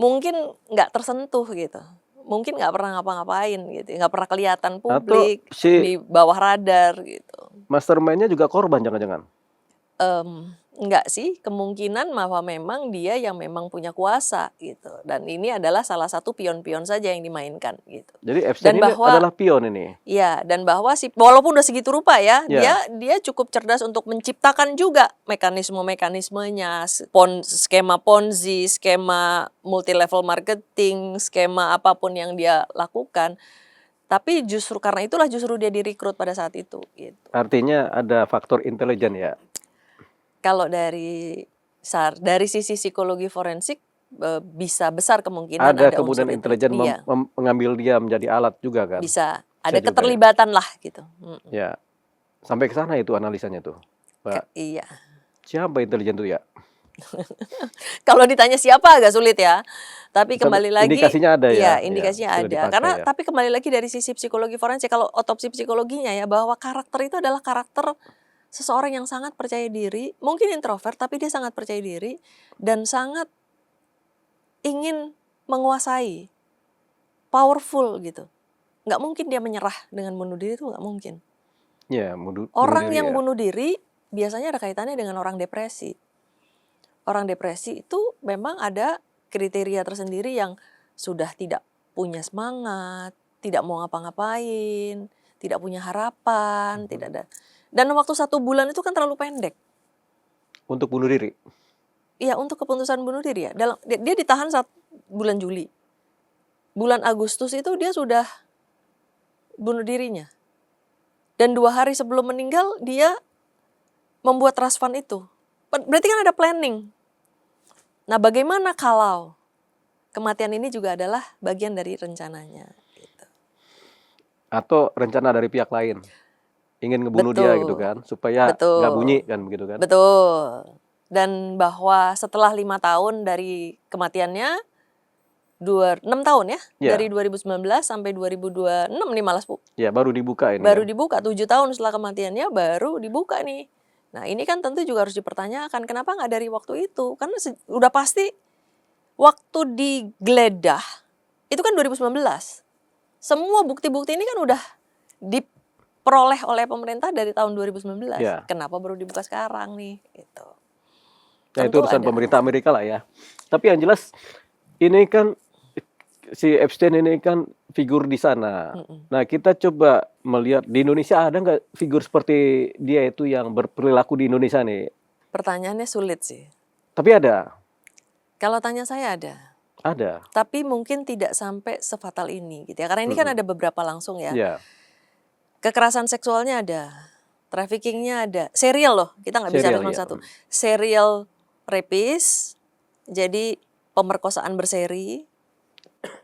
mungkin nggak tersentuh gitu. Mungkin nggak pernah ngapa-ngapain gitu. Nggak pernah kelihatan publik, di bawah radar gitu. Mastermind-nya juga korban jangan-jangan? Enggak sih, kemungkinan bahwa memang dia yang memang punya kuasa gitu. Dan ini adalah salah satu pion-pion saja yang dimainkan gitu. Jadi Epstein ini adalah pion ini. Iya, dan bahwa walaupun udah segitu rupa ya, dia cukup cerdas untuk menciptakan juga mekanisme-mekanismenya, skema Ponzi, skema multi level marketing, skema apapun yang dia lakukan. Tapi justru karena itulah dia direkrut pada saat itu gitu. Artinya ada faktor intelijen ya. Kalau dari sisi psikologi forensik bisa besar kemungkinan ada kemudian intelijen mengambil dia menjadi alat juga kan? Bisa ada keterlibatan lah gitu. Ya, sampai ke sana itu analisanya tuh, Pak. Iya. Siapa intelijen tuh ya? Kalau ditanya siapa agak sulit ya. Tapi kembali lagi indikasinya ada ya. Iya, indikasinya ada. Karena tapi kembali lagi dari sisi psikologi forensik, kalau otopsi psikologinya ya, bahwa karakter itu adalah karakter seseorang yang sangat percaya diri, mungkin introvert tapi dia sangat percaya diri dan sangat ingin menguasai, powerful gitu. Nggak mungkin dia menyerah dengan bunuh diri, itu nggak mungkin. Ya, orang yang bunuh diri biasanya ada kaitannya dengan orang depresi. Orang depresi itu memang ada kriteria tersendiri yang sudah tidak punya semangat, tidak mau ngapa-ngapain, tidak punya harapan, tidak ada. Dan waktu 1 bulan itu kan terlalu pendek. Untuk bunuh diri? Iya, untuk keputusan bunuh diri ya. Dia ditahan saat bulan Juli. Bulan Agustus itu dia sudah bunuh dirinya. Dan 2 hari sebelum meninggal dia membuat trust fund itu. Berarti kan ada planning. Nah, bagaimana kalau kematian ini juga adalah bagian dari rencananya? Gitu. Atau rencana dari pihak lain? Ingin ngebunuh dia gitu kan, supaya nggak bunyi kan begitu kan? Betul. Dan bahwa setelah 5 tahun dari kematiannya, 6 tahun ya, dari 2019 sampai 2026 nih malas Bu. Ya, baru dibuka ini. Baru dibuka, 7 tahun setelah kematiannya baru dibuka nih. Nah, ini kan tentu juga harus dipertanyakan, kenapa nggak dari waktu itu? Karena udah pasti waktu digeledah, itu kan 2019. Semua bukti-bukti ini kan udah diperoleh oleh pemerintah dari tahun 2019. Kenapa baru dibuka sekarang nih? Gitu. Ya, itu urusan pemerintah Amerika lah ya. Tapi yang jelas, ini kan si Epstein ini kan figur di sana. Nah, kita coba melihat di Indonesia ada nggak figur seperti dia itu yang berperilaku di Indonesia nih? Pertanyaannya sulit sih. Tapi ada. Kalau tanya saya ada. Ada. Tapi mungkin tidak sampai sefatal ini gitu ya. Karena ini kan ada beberapa langsung ya. Kekerasan seksualnya ada, traffickingnya ada, serial loh. Kita nggak bisa cuma satu. Serial rapist, jadi pemerkosaan berseri.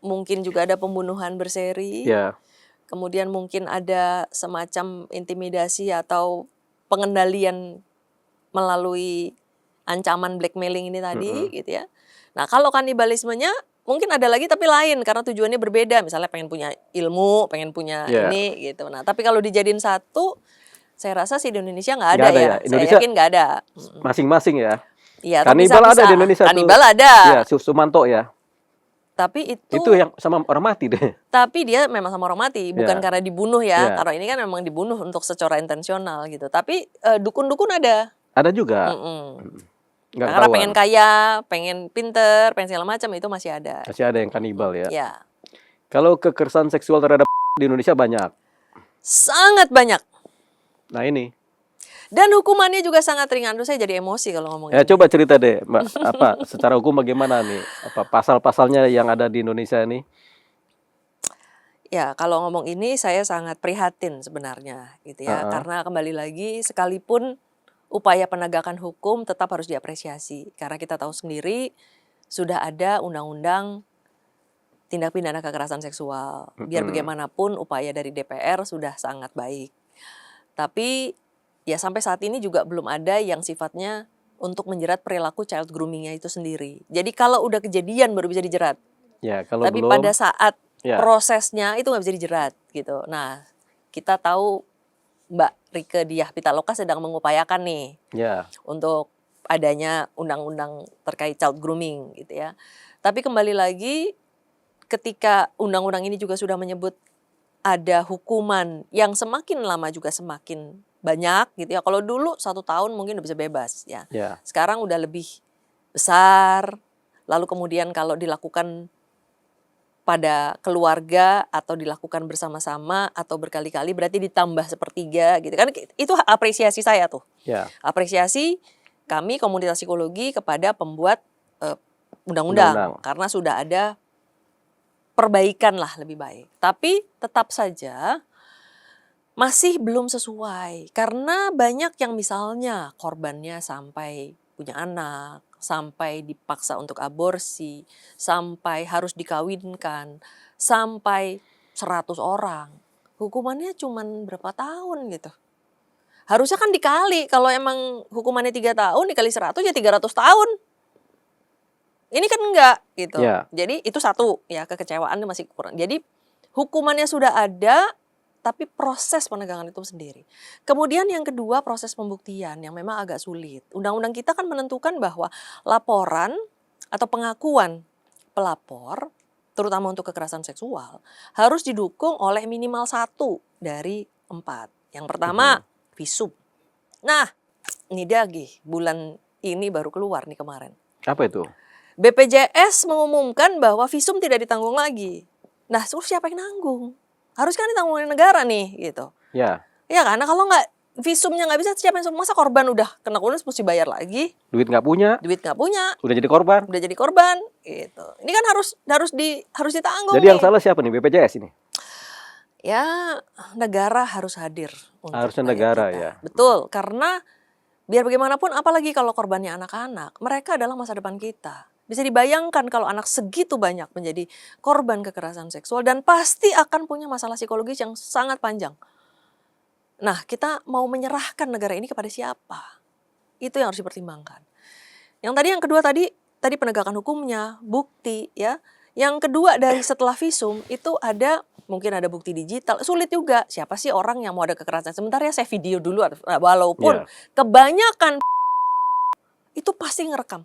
Mungkin juga ada pembunuhan berseri. Kemudian mungkin ada semacam intimidasi atau pengendalian melalui ancaman blackmailing ini tadi gitu ya. Nah, kalau kanibalismenya mungkin ada lagi tapi lain karena tujuannya berbeda. Misalnya pengen punya ilmu, pengen punya ini gitu. Nah, tapi kalau dijadiin satu, saya rasa sih di Indonesia nggak ada ya. Indonesia saya yakin nggak ada. masing-masing ya. Iya, tapi Kanibal ada di Indonesia tuh. Kanibal ada. Ya, Sumanto ya. Tapi itu yang sama orang mati deh. Tapi dia memang sama orang mati, bukan karena dibunuh ya. Karena ini kan memang dibunuh untuk secara intensional gitu. Tapi dukun-dukun ada. Ada juga. Nah, karena pengen kaya, pengen pinter, pengen segala macam itu masih ada. Masih ada yang kanibal ya. Ya. Kalau kekerasan seksual terhadap di Indonesia banyak. Sangat banyak. Nah ini. Dan hukumannya juga sangat ringan. Aduh, saya jadi emosi kalau ngomongin. Ya coba cerita deh, Mbak. Apa secara hukum bagaimana nih? Apa pasal-pasalnya yang ada di Indonesia ini? Ya, kalau ngomong ini saya sangat prihatin sebenarnya gitu ya. Karena kembali lagi sekalipun upaya penegakan hukum tetap harus diapresiasi. Karena kita tahu sendiri sudah ada undang-undang tindak pidana kekerasan seksual. Biar bagaimanapun upaya dari DPR sudah sangat baik. Tapi ya sampai saat ini juga belum ada yang sifatnya untuk menjerat perilaku child groomingnya itu sendiri. Jadi kalau udah kejadian baru bisa dijerat. Ya, kalau tapi belum, pada saat prosesnya itu nggak bisa dijerat gitu. Nah, kita tahu Mbak Rieke Diah Pitaloka sedang mengupayakan nih untuk adanya undang-undang terkait child grooming gitu ya. Tapi kembali lagi ketika undang-undang ini juga sudah menyebut ada hukuman yang semakin lama juga semakin banyak gitu ya. Kalau dulu 1 tahun mungkin udah bisa bebas ya. Sekarang udah lebih besar. Lalu kemudian kalau dilakukan pada keluarga atau dilakukan bersama-sama atau berkali-kali berarti ditambah 1/3 gitu kan. Itu apresiasi saya tuh. Apresiasi kami komunitas psikologi kepada pembuat undang-undang karena sudah ada perbaikan lah lebih baik. Tapi tetap saja masih belum sesuai karena banyak yang misalnya korbannya sampai punya anak, sampai dipaksa untuk aborsi, sampai harus dikawinkan, sampai 100 orang. Hukumannya cuma berapa tahun gitu. Harusnya kan dikali, kalau emang hukumannya 3 tahun dikali 100 ya 300 tahun. Ini kan enggak gitu. Jadi itu satu ya, kekecewaannya masih kurang. Jadi hukumannya sudah ada tapi proses penegakan itu sendiri. Kemudian yang kedua proses pembuktian yang memang agak sulit. Undang-undang kita kan menentukan bahwa laporan atau pengakuan pelapor terutama untuk kekerasan seksual harus didukung oleh minimal 1 dari 4. Yang pertama visum. Nah ini lagi bulan ini baru keluar nih kemarin. Apa itu? BPJS mengumumkan bahwa visum tidak ditanggung lagi. Nah, terus siapa yang nanggung? Harus kan ditanggung oleh negara nih, gitu. Ya. Ya karena kalau nggak visumnya nggak bisa, siapa yang masa korban udah kena kunus mesti bayar lagi? Duit nggak punya. Duit nggak punya. Udah jadi korban. Udah jadi korban, gitu. Ini kan harus ditanggung. Jadi yang salah siapa nih, BPJS ini? Ya negara harus hadir. Harusnya negara kita. Ya. Betul, karena biar bagaimanapun apalagi kalau korbannya anak-anak, mereka adalah masa depan kita. Bisa dibayangkan kalau anak segitu banyak menjadi korban kekerasan seksual dan pasti akan punya masalah psikologis yang sangat panjang. Nah, kita mau menyerahkan negara ini kepada siapa? Itu yang harus dipertimbangkan. Yang kedua tadi penegakan hukumnya, bukti ya. Yang kedua dari setelah visum itu mungkin ada bukti digital. Sulit juga. Siapa sih orang yang mau ada kekerasan? Sebentar ya saya video dulu walaupun kebanyakan itu pasti ngerekam.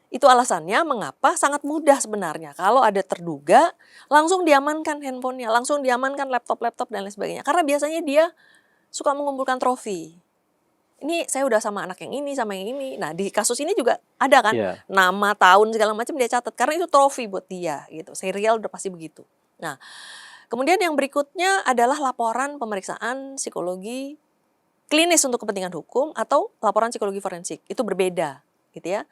Itu alasannya mengapa sangat mudah sebenarnya. Kalau ada terduga, langsung diamankan handphonenya, langsung diamankan laptop dan lain sebagainya. Karena biasanya dia suka mengumpulkan trofi. Ini saya udah sama anak yang ini, sama yang ini. Nah di kasus ini juga ada kan, nama, tahun, segala macam dia catat. Karena itu trofi buat dia gitu. Serial udah pasti begitu. Nah kemudian yang berikutnya adalah laporan pemeriksaan psikologi klinis untuk kepentingan hukum atau laporan psikologi forensik. Itu berbeda gitu ya.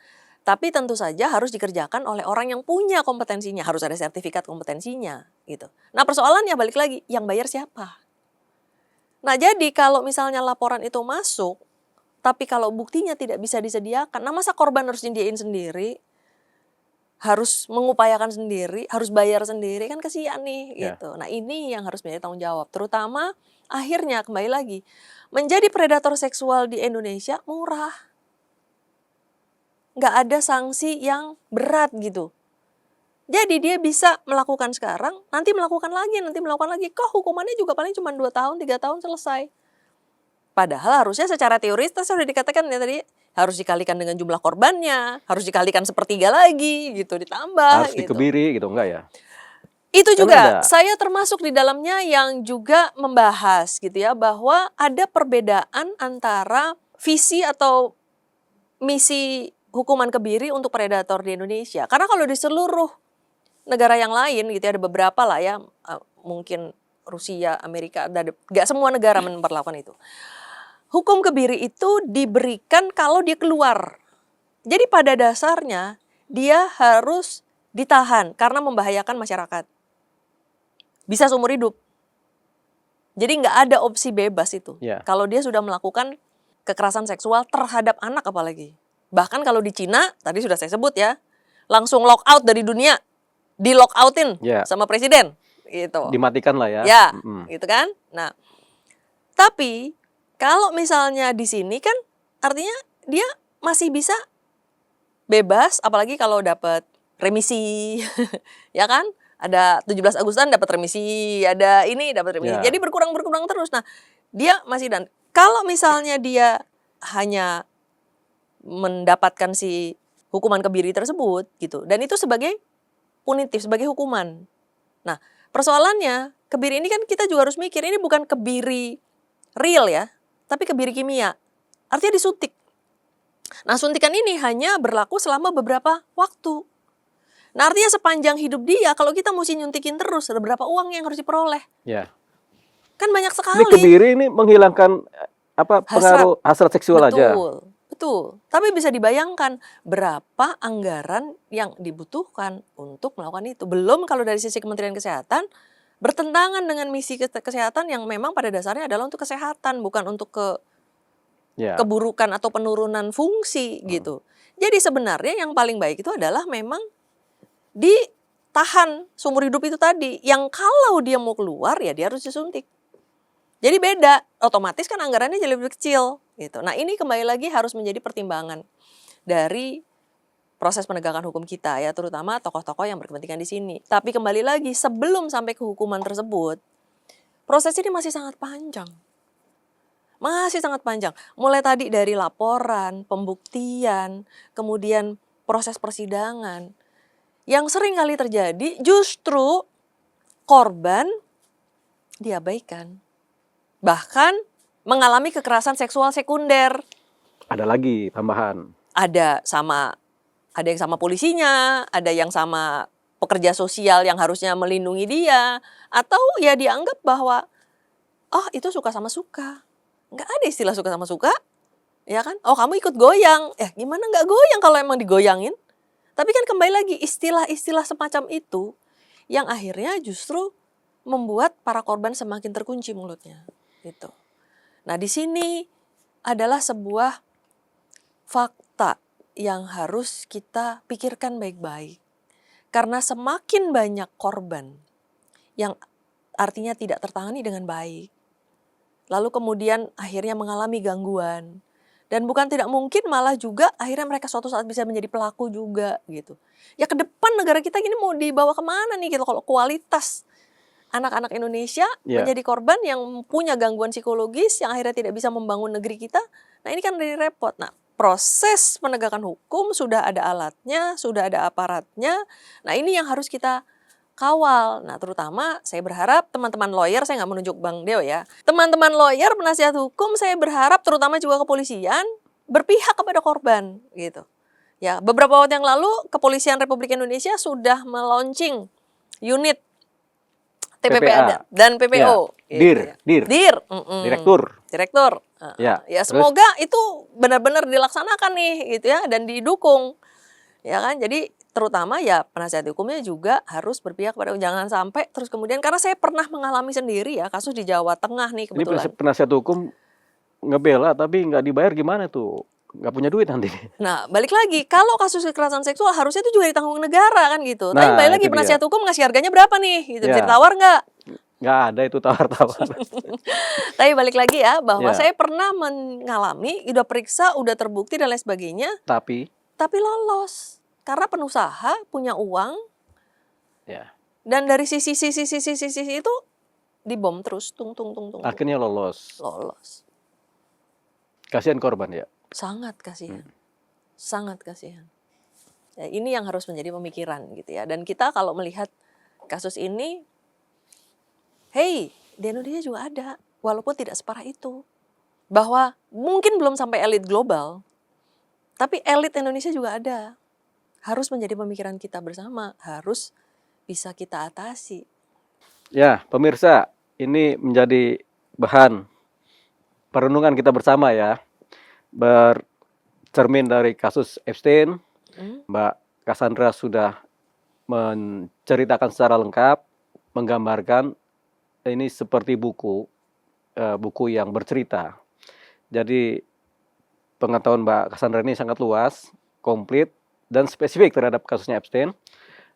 Tapi tentu saja harus dikerjakan oleh orang yang punya kompetensinya. Harus ada sertifikat kompetensinya gitu. Nah persoalannya balik lagi, yang bayar siapa? Nah jadi kalau misalnya laporan itu masuk, tapi kalau buktinya tidak bisa disediakan, nah masa korban harus nyediain sendiri? harus mengupayakan sendiri, harus bayar sendiri, kan kasihan nih Ya. gitu. Nah ini yang harus menjadi tanggung jawab, terutama akhirnya kembali lagi, menjadi predator seksual di Indonesia murah. Nggak ada sanksi yang berat gitu. Jadi dia bisa melakukan sekarang, nanti melakukan lagi, kok hukumannya juga paling cuma 2 tahun, 3 tahun selesai. Padahal harusnya secara teoris sudah dikatakan ya tadi, harus dikalikan dengan jumlah korbannya, harus dikalikan sepertiga lagi gitu, ditambah Harus gitu. dikebiri gitu, enggak ya? Itu Kan juga ada. saya termasuk di dalamnya yang juga membahas gitu ya, bahwa ada perbedaan antara visi atau misi hukuman kebiri untuk predator di Indonesia. Karena kalau di seluruh negara yang lain gitu ya, ada beberapa lah ya, mungkin Rusia, Amerika, nggak semua negara memperlakukan itu. Hukum kebiri itu diberikan kalau dia keluar. Jadi pada dasarnya dia harus ditahan karena membahayakan masyarakat. Bisa seumur hidup. Jadi nggak ada opsi bebas itu. Ya. Kalau dia sudah melakukan kekerasan seksual terhadap anak apalagi. Bahkan kalau di Cina, tadi sudah saya sebut ya, langsung lock out dari dunia. Di lock outin Ya. sama presiden. Gitu. Dimatikan lah ya. Ya, Mm-mm. gitu kan. Nah, tapi kalau misalnya di sini kan artinya dia masih bisa bebas, apalagi kalau dapat remisi, ya kan? Ada 17 Agustusan dapat remisi, ada ini dapat remisi. Ya. Jadi berkurang terus. Nah, dia masih kalau misalnya dia hanya mendapatkan si hukuman kebiri tersebut gitu, dan itu sebagai punitif, sebagai hukuman. Nah, persoalannya kebiri ini kan kita juga harus mikir ini bukan kebiri real ya, tapi kebiri kimia. Artinya disuntik. Nah, suntikan ini hanya berlaku selama beberapa waktu. Nah, artinya sepanjang hidup dia, kalau kita mesti nyuntikin terus, ada berapa uang yang harus diperoleh? Ya. Kan banyak Ini sekali. kebiri ini menghilangkan pengaruh hasrat seksual aja. Betul. Tapi bisa dibayangkan berapa anggaran yang dibutuhkan untuk melakukan itu. Belum kalau dari sisi Kementerian Kesehatan, bertentangan dengan misi kesehatan yang memang pada dasarnya adalah untuk kesehatan, bukan untuk Ya. keburukan atau penurunan fungsi gitu. Jadi sebenarnya yang paling baik itu adalah memang ditahan seumur hidup itu tadi. Yang kalau dia mau keluar ya dia harus disuntik. Jadi beda, otomatis kan anggarannya jadi lebih kecil gitu. Nah, ini kembali lagi harus menjadi pertimbangan dari proses penegakan hukum kita ya, terutama tokoh-tokoh yang berkepentingan di sini. Tapi kembali lagi sebelum sampai ke hukuman tersebut, proses ini masih sangat panjang. Masih sangat panjang. Mulai tadi dari laporan, pembuktian, kemudian proses persidangan. Yang sering kali terjadi justru korban diabaikan. Bahkan mengalami kekerasan seksual sekunder. Ada lagi tambahan. Ada yang sama polisinya, ada yang sama pekerja sosial yang harusnya melindungi dia, atau ya dianggap bahwa itu suka sama suka. Nggak ada istilah suka sama suka, ya kan? Oh, kamu ikut goyang. Gimana nggak goyang kalau emang digoyangin? Tapi kan kembali lagi istilah-istilah semacam itu yang akhirnya justru membuat para korban semakin terkunci mulutnya. Gitu. Nah, di sini adalah sebuah fakta yang harus kita pikirkan baik-baik. Karena semakin banyak korban yang artinya tidak tertangani dengan baik, lalu kemudian akhirnya mengalami gangguan, dan bukan tidak mungkin malah juga akhirnya mereka suatu saat bisa menjadi pelaku juga gitu. Ya ke depan negara kita gini mau dibawa kemana nih gitu kalau kualitas anak-anak Indonesia menjadi korban yang punya gangguan psikologis yang akhirnya tidak bisa membangun negeri kita. Nah, ini kan dari repot. Nah, proses penegakan hukum sudah ada alatnya, sudah ada aparatnya. Nah, ini yang harus kita kawal. Nah, terutama saya berharap teman-teman lawyer, saya nggak menunjuk Bang Deo ya. Teman-teman lawyer, penasihat hukum, saya berharap terutama juga kepolisian berpihak kepada korban gitu. Ya, beberapa waktu yang lalu Kepolisian Republik Indonesia sudah melaunching unit TPPA dan PPO. Ya. Dir. Direktur. Ya, semoga itu benar-benar dilaksanakan nih gitu ya dan didukung. Ya kan? Jadi terutama ya penasihat hukumnya juga harus berpihak pada jangan sampai terus kemudian, karena saya pernah mengalami sendiri ya kasus di Jawa Tengah nih kebetulan. Ini penasihat hukum ngebela tapi nggak dibayar gimana tuh? nggak punya duit nanti. Nah, balik lagi, kalau kasus kekerasan seksual harusnya itu juga ditanggung negara kan gitu. Tapi Nah, balik lagi itu dia. penasihat hukum ngasih harganya berapa nih? Gitu. Bisa Ya. ditawar nggak? Nggak ada itu tawar-tawar. Tapi balik lagi ya, bahwa Ya. saya pernah mengalami, udah periksa, udah terbukti dan lain sebagainya, Tapi lolos. Karena pengusaha punya uang, ya dan dari sisi itu dibom terus, tung. akhirnya lolos. Lolos. Kasihan korban ya. Sangat kasihan. Sangat kasihan. Ya, ini yang harus menjadi pemikiran gitu ya. Dan kita kalau melihat kasus ini, hey, di Indonesia juga ada, walaupun tidak separah itu. Bahwa mungkin belum sampai elit global, tapi elit Indonesia juga ada. Harus menjadi pemikiran kita bersama, harus bisa kita atasi. Ya, pemirsa, ini menjadi bahan perenungan kita bersama ya. Bercermin dari kasus Epstein, Mbak Cassandra sudah menceritakan secara lengkap, menggambarkan ini seperti buku yang bercerita. Jadi pengetahuan Mbak Cassandra ini sangat luas, komplit, dan spesifik terhadap kasusnya Epstein.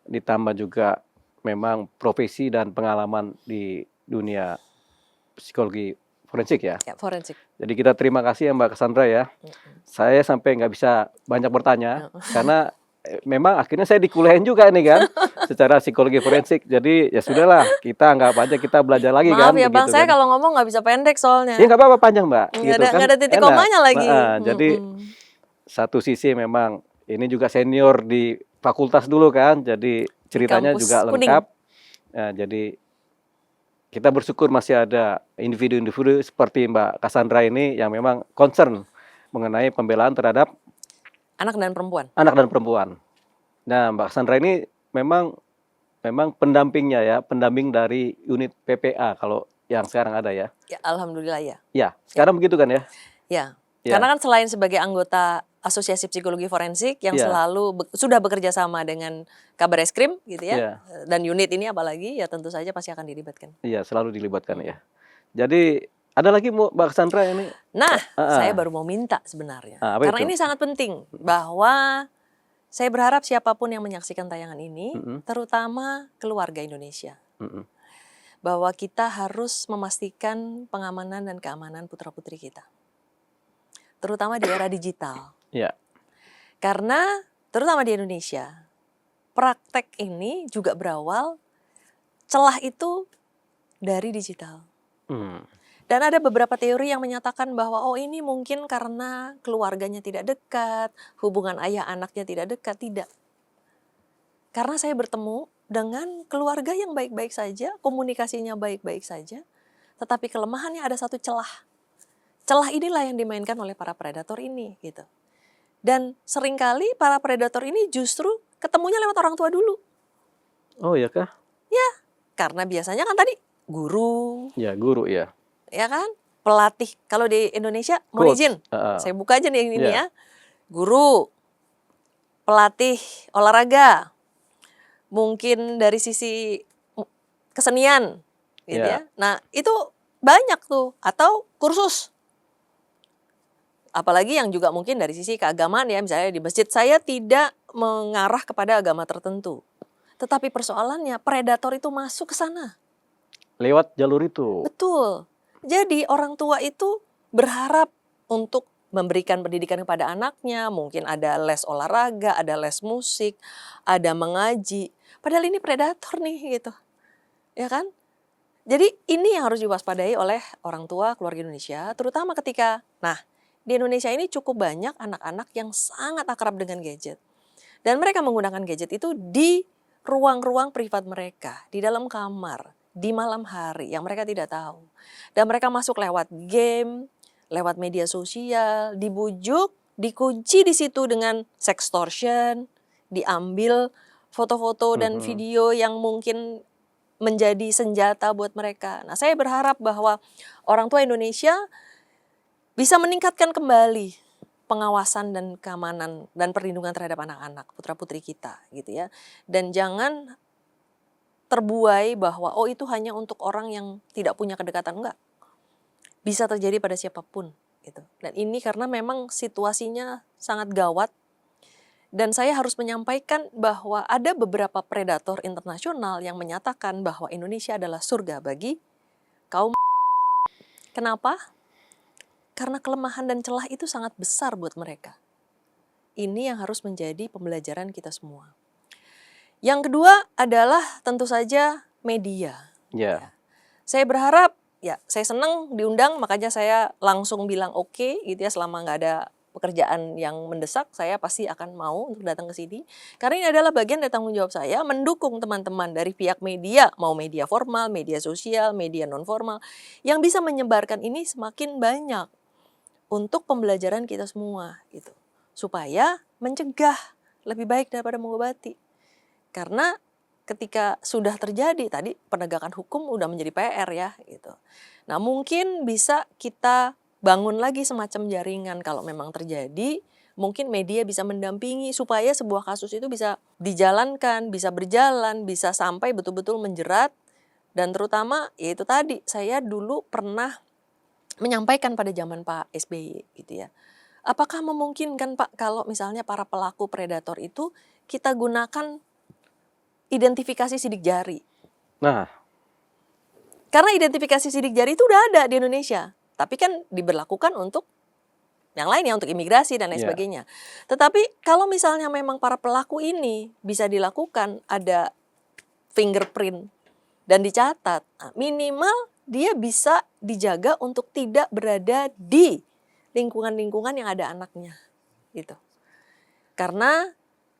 Ditambah juga memang profesi dan pengalaman di dunia psikologi forensik ya. Ya, forensik. Jadi kita terima kasih ya Mbak Cassandra ya. Saya sampai nggak bisa banyak bertanya karena memang akhirnya saya dikuliahin juga nih kan secara psikologi forensik. Jadi ya sudahlah, kita anggap aja kita belajar lagi. Maaf kan. ya Bang, begitu saya kan. kalau ngomong nggak bisa pendek soalnya. Ya nggak apa-apa panjang Mbak. Nggak ada titik komanya lagi. Jadi satu sisi memang ini juga senior di fakultas dulu kan. Jadi ceritanya juga lengkap. Nah, jadi kita bersyukur masih ada individu-individu seperti Mbak Cassandra ini yang memang concern mengenai pembelaan terhadap anak dan perempuan. Nah, Mbak Cassandra ini memang pendampingnya ya, pendamping dari unit PPA kalau yang sekarang ada ya. Ya, alhamdulillah ya. Ya, sekarang begitu kan ya? Ya. Ya. Karena kan selain sebagai anggota Asosiasi Psikologi Forensik yang selalu sudah bekerja sama dengan Kabareskrim gitu ya, dan unit ini apalagi ya tentu saja pasti akan dilibatkan. Iya, selalu dilibatkan ya. Jadi ada lagi Mbak Cassandra ini? Nah, saya baru mau minta sebenarnya. Karena ini sangat penting bahwa saya berharap siapapun yang menyaksikan tayangan ini, terutama keluarga Indonesia, bahwa kita harus memastikan pengamanan dan keamanan putra-putri kita. Terutama di era digital. Ya. Karena terutama di Indonesia, praktek ini juga berawal celah itu dari digital. Dan ada beberapa teori yang menyatakan bahwa oh ini mungkin karena keluarganya tidak dekat, hubungan ayah anaknya tidak dekat, tidak. Karena saya bertemu dengan keluarga yang baik-baik saja, komunikasinya baik-baik saja, tetapi kelemahannya ada satu celah. Celah inilah yang dimainkan oleh para predator ini gitu. Dan seringkali para predator ini justru ketemunya lewat orang tua dulu. Oh ya kah? Ya, karena biasanya kan tadi guru. Ya, guru ya. Ya kan? Pelatih. Kalau di Indonesia, mohon izin, saya buka aja nih ini ya. Guru, pelatih olahraga, mungkin dari sisi kesenian gitu ya. Nah, itu banyak tuh. Atau kursus. Apalagi yang juga mungkin dari sisi keagamaan ya, misalnya di masjid saya tidak mengarah kepada agama tertentu. Tetapi persoalannya predator itu masuk ke sana. Lewat jalur itu. Betul. Jadi orang tua itu berharap untuk memberikan pendidikan kepada anaknya, mungkin ada les olahraga, ada les musik, ada mengaji. Padahal ini predator nih gitu. Ya kan? Jadi ini yang harus diwaspadai oleh orang tua keluarga Indonesia, terutama ketika, nah di Indonesia ini cukup banyak anak-anak yang sangat akrab dengan gadget. Dan mereka menggunakan gadget itu di ruang-ruang privat mereka, di dalam kamar, di malam hari yang mereka tidak tahu. Dan mereka masuk lewat game, lewat media sosial, dibujuk, dikunci di situ dengan sextortion, diambil foto-foto dan video yang mungkin menjadi senjata buat mereka. Nah, saya berharap bahwa orang tua Indonesia bisa meningkatkan kembali pengawasan dan keamanan dan perlindungan terhadap anak-anak, putra-putri kita gitu ya. Dan jangan terbuai bahwa oh itu hanya untuk orang yang tidak punya kedekatan, enggak. Bisa terjadi pada siapapun. gitu. Dan ini karena memang situasinya sangat gawat. Dan saya harus menyampaikan bahwa ada beberapa predator internasional yang menyatakan bahwa Indonesia adalah surga bagi kaum. Kenapa? Karena kelemahan dan celah itu sangat besar buat mereka. Ini yang harus menjadi pembelajaran kita semua. Yang kedua adalah tentu saja media. Ya. Saya berharap, ya saya senang diundang, makanya saya langsung bilang oke, gitu ya, selama nggak ada pekerjaan yang mendesak, saya pasti akan mau untuk datang ke sini. Karena ini adalah bagian dari tanggung jawab saya mendukung teman-teman dari pihak media, mau media formal, media sosial, media non formal, yang bisa menyebarkan ini semakin banyak untuk pembelajaran kita semua, gitu. Supaya mencegah lebih baik daripada mengobati. Karena ketika sudah terjadi, tadi penegakan hukum udah menjadi PR ya, gitu. Nah mungkin bisa kita bangun lagi semacam jaringan kalau memang terjadi, mungkin media bisa mendampingi supaya sebuah kasus itu bisa dijalankan, bisa berjalan, bisa sampai betul-betul menjerat. Dan terutama yaitu tadi, saya dulu pernah menyampaikan pada zaman Pak SBY gitu ya. Apakah memungkinkan Pak kalau misalnya para pelaku predator itu kita gunakan identifikasi sidik jari? Nah, karena identifikasi sidik jari itu udah ada di Indonesia. Tapi kan diberlakukan untuk yang lain ya, untuk imigrasi dan lain sebagainya. Tetapi kalau misalnya memang para pelaku ini bisa dilakukan, ada fingerprint dan dicatat, minimal dia bisa dijaga untuk tidak berada di lingkungan-lingkungan yang ada anaknya. Gitu. Karena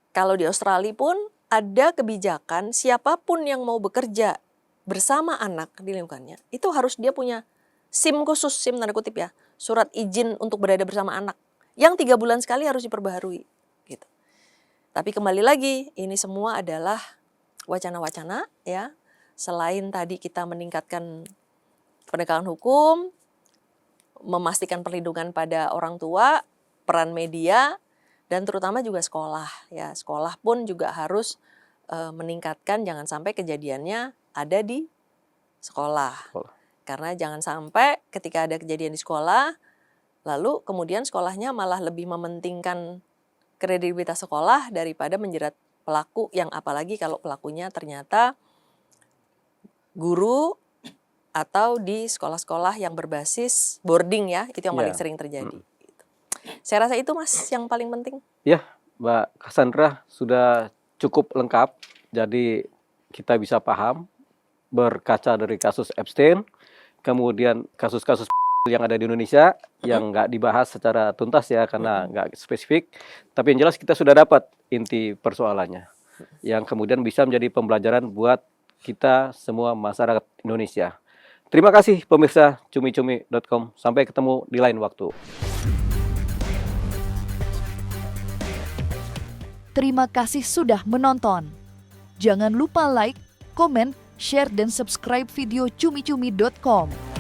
kalau di Australia pun ada kebijakan siapapun yang mau bekerja bersama anak di lingkungannya, itu harus dia punya SIM khusus, SIM tanda kutip ya, surat izin untuk berada bersama anak, yang 3 bulan sekali harus diperbaharui. Gitu. Tapi kembali lagi, ini semua adalah wacana-wacana ya. Selain tadi kita meningkatkan penegakan hukum, memastikan perlindungan pada orang tua, peran media, dan terutama juga sekolah. Ya, sekolah pun juga harus meningkatkan, jangan sampai kejadiannya ada di sekolah. Karena jangan sampai ketika ada kejadian di sekolah, lalu kemudian sekolahnya malah lebih mementingkan kredibilitas sekolah daripada menjerat pelaku, yang apalagi kalau pelakunya ternyata guru atau di sekolah-sekolah yang berbasis boarding ya, itu yang paling sering terjadi. Saya rasa itu Mas yang paling penting. Ya, Mbak Cassandra sudah cukup lengkap, jadi kita bisa paham berkaca dari kasus Epstein, kemudian kasus-kasus yang ada di Indonesia yang nggak dibahas secara tuntas ya karena nggak spesifik, tapi yang jelas kita sudah dapat inti persoalannya yang kemudian bisa menjadi pembelajaran buat kita semua masyarakat Indonesia. Terima kasih pemirsa cumi-cumi.com, sampai ketemu di lain waktu. Terima kasih sudah menonton. Jangan lupa like, komen, share, dan subscribe video cumi-cumi.com.